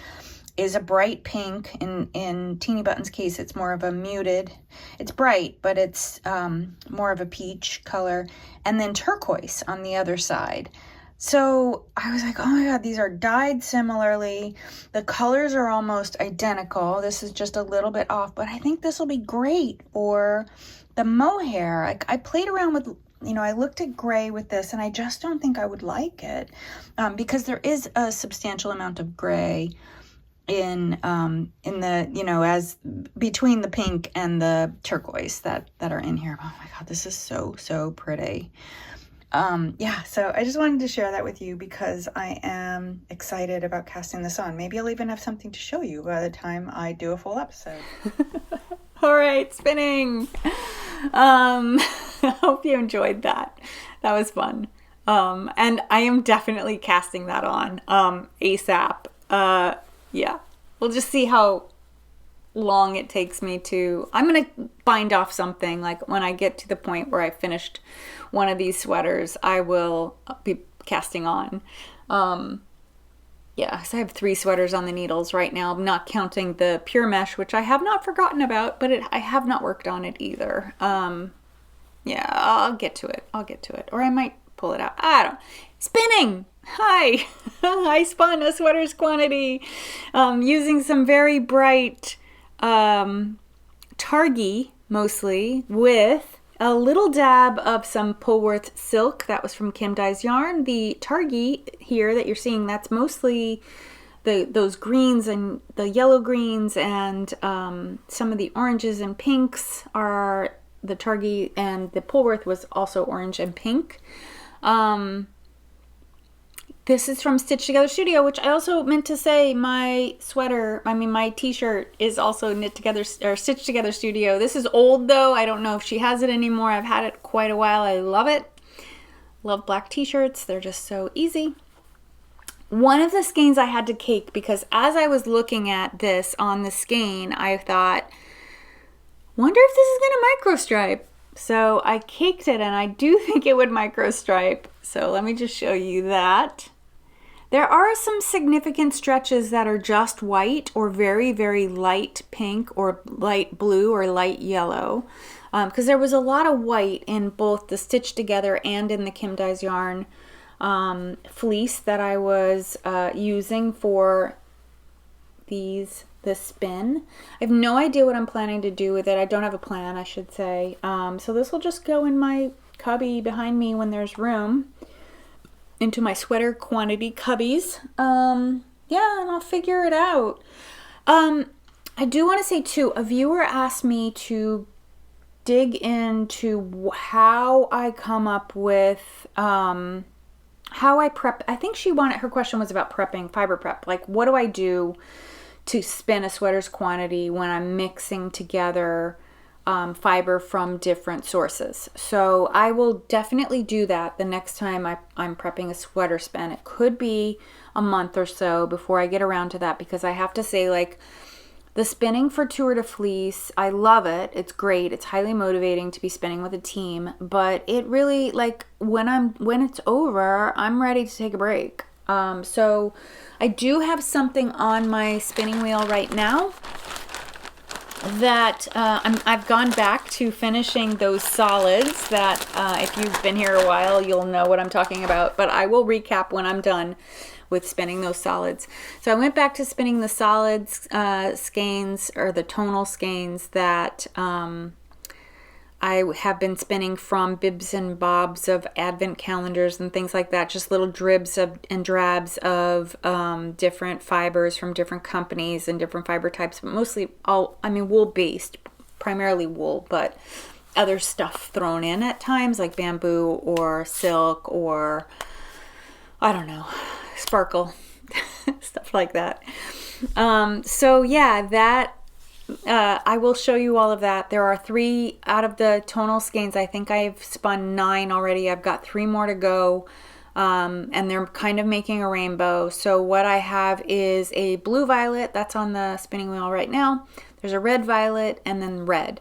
is a bright pink. In Teeny Button's case, it's more of a muted, it's bright, but it's more of a peach color, and then turquoise on the other side. So I was like, oh my God, these are dyed similarly. The colors are almost identical. This is just a little bit off, but I think this will be great for the mohair. I played around with, I looked at gray with this, and I just don't think I would like it because there is a substantial amount of gray in the, as between the pink and the turquoise that are in here. Oh my God, this is so pretty. So I just wanted to share that with you because I am excited about casting this on. Maybe I'll even have something to show you by the time I do a full episode. All right, spinning. I hope you enjoyed that. That was fun. And I am definitely casting that on ASAP. We'll just see how long it takes me to. I'm gonna bind off something like when I get to the point where I finished one of these sweaters, I will be casting on. So I have 3 sweaters on the needles right now. I'm not counting the pure mesh, which I have not forgotten about, but I have not worked on it either. I'll get to it. Or I might pull it out. I don't. Spinning! Hi! I spun a sweater's quantity using some very bright Targhee, mostly, with a little dab of some Polworth silk. That was from Kim Dye's Yarn. The Targhee here that you're seeing, that's mostly those greens and the yellow greens, and some of the oranges and pinks are the Targhee, and the Polworth was also orange and pink. This is from Stitch Together Studio, which I also meant to say my t-shirt is also Stitch Together Studio. This is old though. I don't know if she has it anymore. I've had it quite a while. I love it. Love black t-shirts. They're just so easy. One of the skeins I had to cake because as I was looking at this on the skein, I thought, wonder if this is going to microstripe. So I caked it, and I do think it would microstripe. So let me just show you that. There are some significant stretches that are just white or very, very light pink or light blue or light yellow. Because there was a lot of white in both the Stitch Together and in the Kim Dye's Yarn fleece that I was using for this spin. I have no idea what I'm planning to do with it. I don't have a plan, I should say. So this will just go in my cubby behind me when there's room, into my sweater quantity cubbies. And I'll figure it out. I do want to say too, a viewer asked me to dig into how I come up with how I prep. I think her question was about prepping, fiber prep. Like, what do I do to spin a sweater's quantity when I'm mixing together fiber from different sources. So I will definitely do that the next time I'm prepping a sweater spin. It could be a month or so before I get around to that, because I have to say, like, the spinning for Tour de Fleece, I love it. It's great. It's highly motivating to be spinning with a team, but it really, like, when it's over, I'm ready to take a break. So I do have something on my spinning wheel right now that I've gone back to finishing those solids that if you've been here a while, you'll know what I'm talking about, but I will recap when I'm done with spinning those solids. So I went back to spinning the solids skeins, or the tonal skeins that I have been spinning from bibs and bobs of advent calendars and things like that, just little dribs and drabs of different fibers from different companies and different fiber types, but mostly wool based, primarily wool, but other stuff thrown in at times, like bamboo or silk or, I don't know, sparkle, stuff like that. So yeah, that, I will show you all of that. There are 3 out of the tonal skeins. I think I've spun 9 already. I've got 3 more to go. And they're kind of making a rainbow. So what I have is a blue violet that's on the spinning wheel right now. There's a red violet and then red.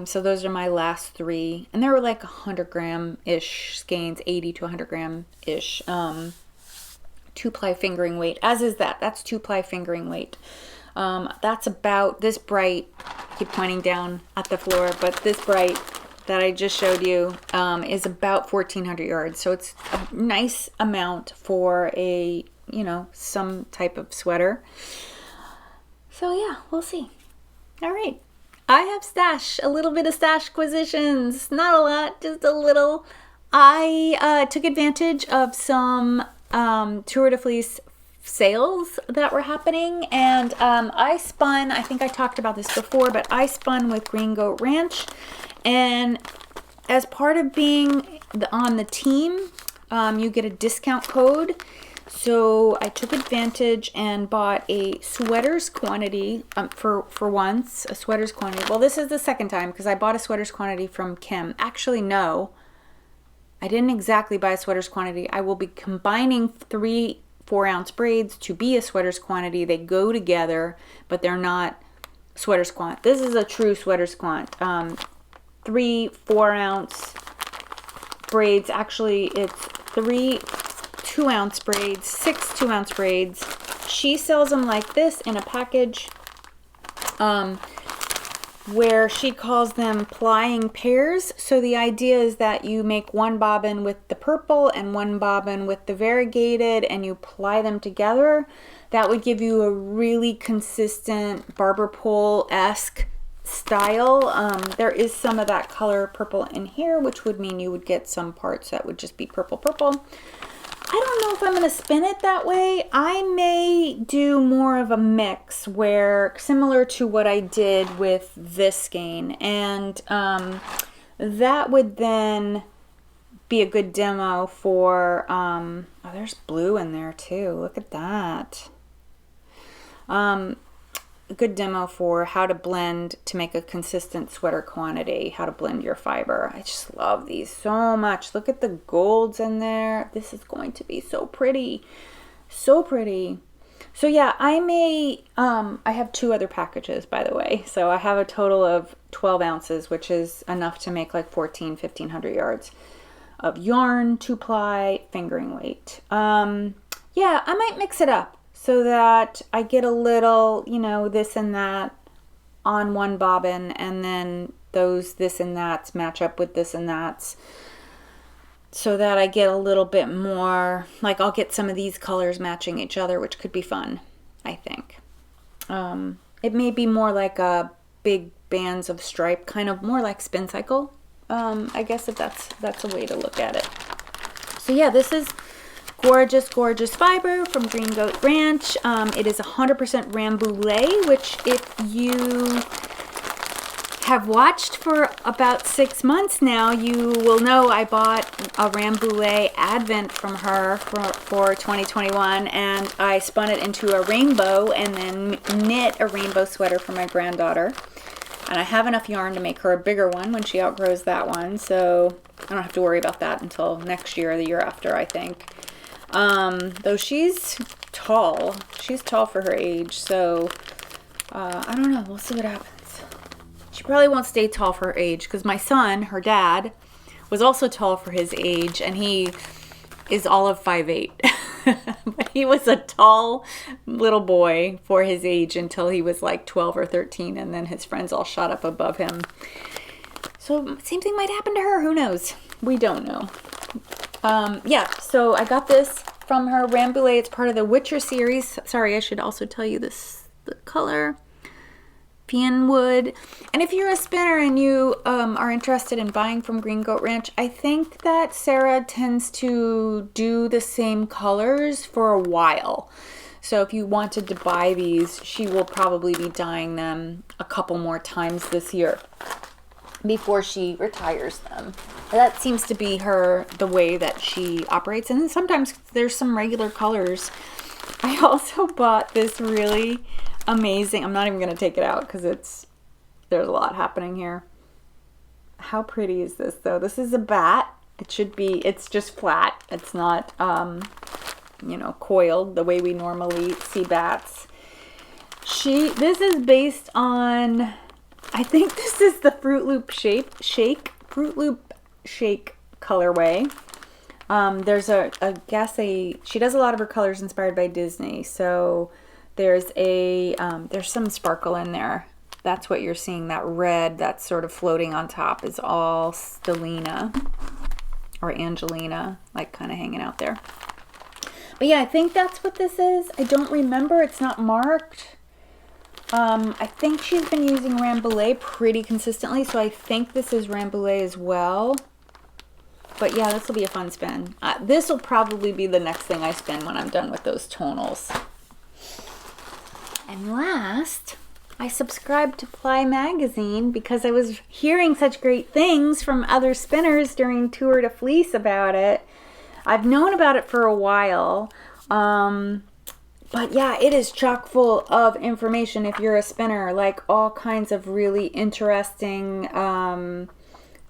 So those are my last 3, and they were like 100 gram ish skeins, 80 to 100 gram ish. 2-ply fingering weight, as is that. That's 2-ply fingering weight. That's about this bright. I keep pointing down at the floor, but this bright that I just showed you is about 1,400 yards. So it's a nice amount for a, you know, some type of sweater. So yeah, we'll see. All right. I have stash, a little bit of stash acquisitions. Not a lot, just a little. I took advantage of some Tour de Fleece sales that were happening, and I spun, I think I talked about this before, but I spun with Green Goat Ranch, and as part of being on the team, you get a discount code. So I took advantage and bought a sweaters quantity for once, a sweaters quantity. Well, this is the second time because I bought a sweaters quantity from Kim. Actually, no, I didn't exactly buy a sweaters quantity. I will be combining 3 4-ounce braids to be a sweaters quantity. They go together, but they're not sweaters quant. This is a true sweaters quant. 3 4-ounce braids. Actually, it's 3 2-ounce braids, 6 2-ounce braids. She sells them like this in a package, where she calls them plying pairs. So the idea is that you make one bobbin with the purple and one bobbin with the variegated, and you ply them together. That would give you a really consistent barber pole-esque style. There is some of that color purple in here, which would mean you would get some parts that would just be purple purple. I don't know if I'm going to spin it that way. I may do more of a mix where, similar to what I did with this skein, and that would then be a good demo for, oh, there's blue in there too. Look at that. A good demo for how to blend to make a consistent sweater quantity, how to blend your fiber. I just love these so much. Look at the golds in there. This is going to be so pretty. So pretty. So yeah, I may, I have 2 other packages, by the way. So I have a total of 12 ounces, which is enough to make like 1,500 yards of yarn, 2-ply, fingering weight. Yeah, I might mix it up so that I get a little, you know, this and that on one bobbin, and then those this and that's match up with this and that's, so that I get a little bit more, like I'll get some of these colors matching each other, which could be fun, I think. It may be more like a big bands of stripe, kind of more like Spincycle, I guess, if that's a way to look at it. So yeah, this is gorgeous, gorgeous fiber from Green Goat Ranch. It is 100% Rambouillet, which if you have watched for about 6 months now, you will know I bought a Rambouillet Advent from her for 2021, and I spun it into a rainbow and then knit a rainbow sweater for my granddaughter. And I have enough yarn to make her a bigger one when she outgrows that one, so I don't have to worry about that until next year or the year after, I think. Though she's tall for her age, so I don't know, we'll see what happens. She probably won't stay tall for her age, because my son, her dad, was also tall for his age, and he is all of 5'8". But he was a tall little boy for his age until he was like 12 or 13, and then his friends all shot up above him. So same thing might happen to her, who knows? We don't know. Yeah, so I got this from her, Rambouillet. It's part of the Witcher series. Sorry, I should also tell you this, the color. Bien Wood. And if you're a spinner and you are interested in buying from Green Goat Ranch, I think that Sarah tends to do the same colors for a while. So if you wanted to buy these, she will probably be dyeing them a couple more times this year. before she retires them. That seems to be the way that she operates. And then sometimes there's some regular colors. I also bought this really amazing, I'm not even going to take it out because there's a lot happening here. How pretty is this though? This is a bat. It's just flat. It's not, coiled the way we normally see bats. This is based on, I think this is the Fruit Loop Shake colorway. She does a lot of her colors inspired by Disney. So there's some sparkle in there. That's what you're seeing. That red that's sort of floating on top is all Stellina or Angelina, like kind of hanging out there. But yeah, I think that's what this is. I don't remember. It's not marked. I think she's been using Rambouillet pretty consistently, so I think this is Rambouillet as well. But yeah, this will be a fun spin. This will probably be the next thing I spin when I'm done with those tonals. And last, I subscribed to Fly Magazine because I was hearing such great things from other spinners during Tour de Fleece about it. I've known about it for a while. But yeah, it is chock full of information if you're a spinner, like all kinds of really interesting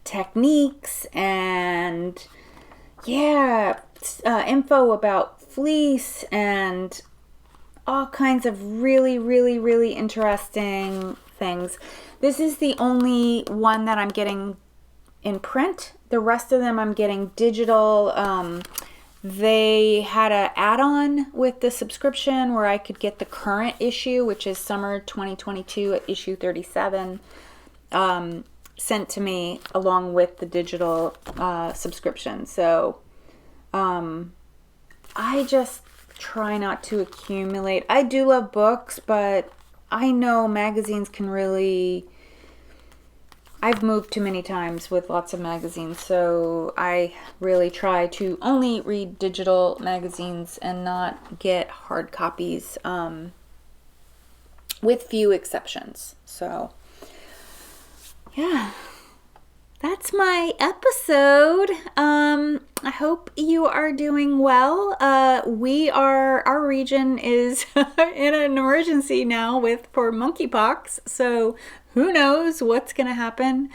techniques and info about fleece and all kinds of really, really, really interesting things. This is the only one that I'm getting in print. The rest of them I'm getting digital. They had an add-on with the subscription where I could get the current issue, which is summer 2022 at issue 37, sent to me along with the digital subscription. So I just try not to accumulate. I do love books, but I know magazines can really... I've moved too many times with lots of magazines, so I really try to only read digital magazines and not get hard copies, with few exceptions. So, yeah, that's my episode. I hope you are doing well. Our region is in an emergency now for monkeypox, so who knows what's going to happen.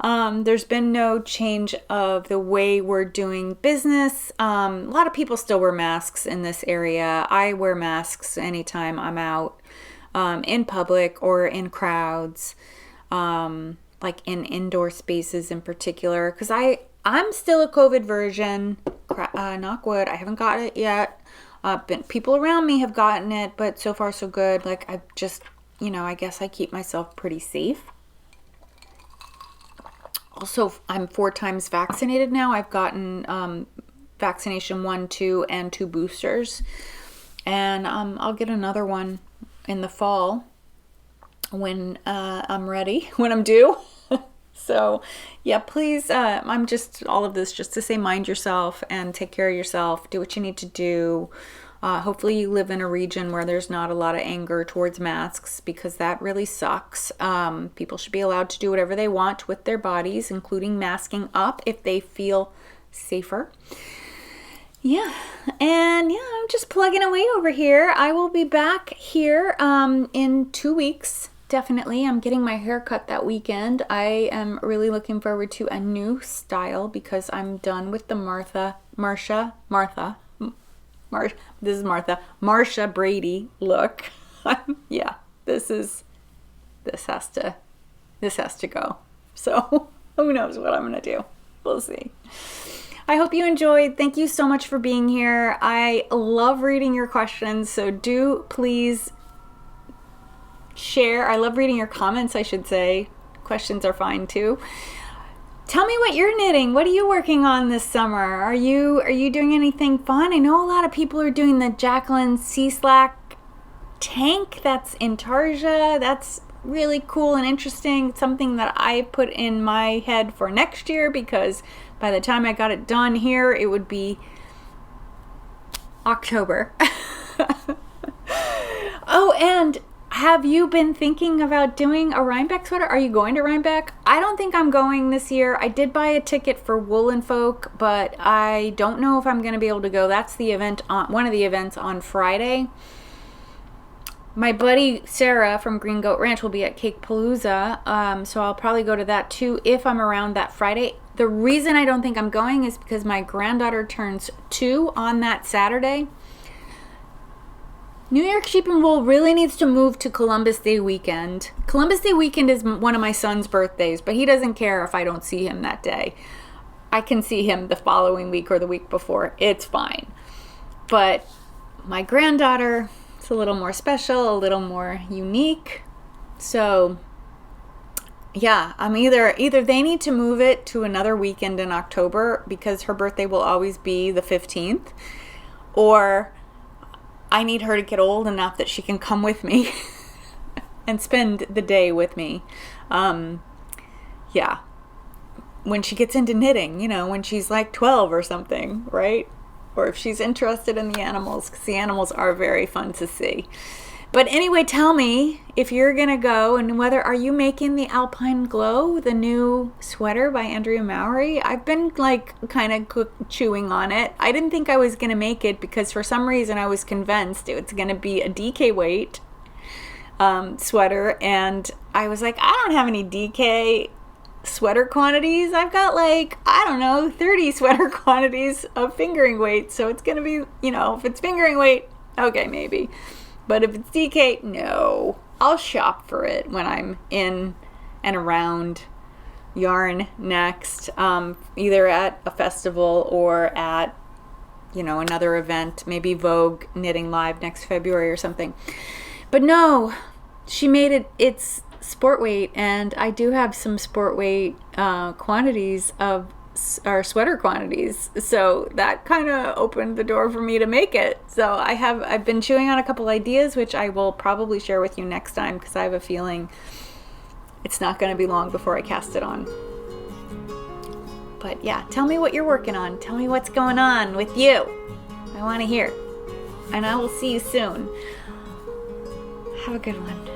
There's been no change of the way we're doing business. A lot of people still wear masks in this area. I wear masks anytime I'm out in public or in crowds, like in indoor spaces in particular, because I'm still a COVID version. Knock wood, I haven't got it yet. People around me have gotten it, but so far so good. Like I've just... I guess I keep myself pretty safe. Also, I'm 4 times vaccinated now. I've gotten vaccination 1, 2, and 2 boosters. And I'll get another one in the fall when I'm ready, when I'm due. So, yeah, please, I'm just, all of this just to say mind yourself and take care of yourself. Do what you need to do. Hopefully you live in a region where there's not a lot of anger towards masks, because that really sucks. People should be allowed to do whatever they want with their bodies, including masking up if they feel safer. Yeah, and yeah, I'm just plugging away over here. I will be back here in 2 weeks. Definitely. I'm getting my hair cut that weekend. I am really looking forward to a new style because I'm done with the Marsha Brady look. Yeah, this has to go. So who knows what I'm gonna do? We'll see. I hope you enjoyed. Thank you so much for being here. I love reading your questions, so do please share. I love reading your comments, I should say. Questions are fine too. Tell me what you're knitting. What are you working on this summer? Are you doing anything fun? I know a lot of people are doing the Jacqueline Sea Slack tank that's in Tarja. That's really cool and interesting. It's something that I put in my head for next year, because by the time I got it done here, it would be October. Oh, and have you been thinking about doing a Rhinebeck sweater? Are you going to Rhinebeck? I don't think I'm going this year. I did buy a ticket for Woolen Folk, but I don't know if I'm going to be able to go. That's the event on one of the events on Friday. My buddy Sarah from Green Goat Ranch will be at Cake Palooza, so I'll probably go to that too if I'm around that Friday. The reason I don't think I'm going is because my granddaughter turns 2 on that Saturday. New York Sheep and Wool really needs to move to Columbus Day weekend. Columbus Day weekend is one of my son's birthdays, but he doesn't care if I don't see him that day. I can see him the following week or the week before. It's fine. But my granddaughter, it's a little more special, a little more unique. So yeah, I'm either they need to move it to another weekend in October because her birthday will always be the 15th, or I need her to get old enough that she can come with me and spend the day with me. Yeah. When she gets into knitting, you know, when she's like 12 or something, right? Or if she's interested in the animals, because the animals are very fun to see. But anyway, tell me if you're going to go, and whether are you making the Alpine Glow, the new sweater by Andrea Mowry? I've been like kind of chewing on it. I didn't think I was going to make it because for some reason I was convinced it was going to be a DK weight sweater. And I was like, I don't have any DK sweater quantities. I've got like, I don't know, 30 sweater quantities of fingering weight. So it's going to be, you know, if it's fingering weight, okay, maybe. But if it's DK, no. I'll shop for it when I'm in and around yarn next, either at a festival or at, you know, another event, maybe Vogue Knitting Live next February or something. But no, she made it, it's sport weight, and I do have some sport weight quantities of our sweater quantities, so that kind of opened the door for me to make it. So I've been chewing on a couple ideas, which I will probably share with you next time, because I have a feeling it's not going to be long before I cast it on. But yeah, tell me what you're working on. Tell me what's going on with you. I want to hear. And I will see you soon. Have a good one.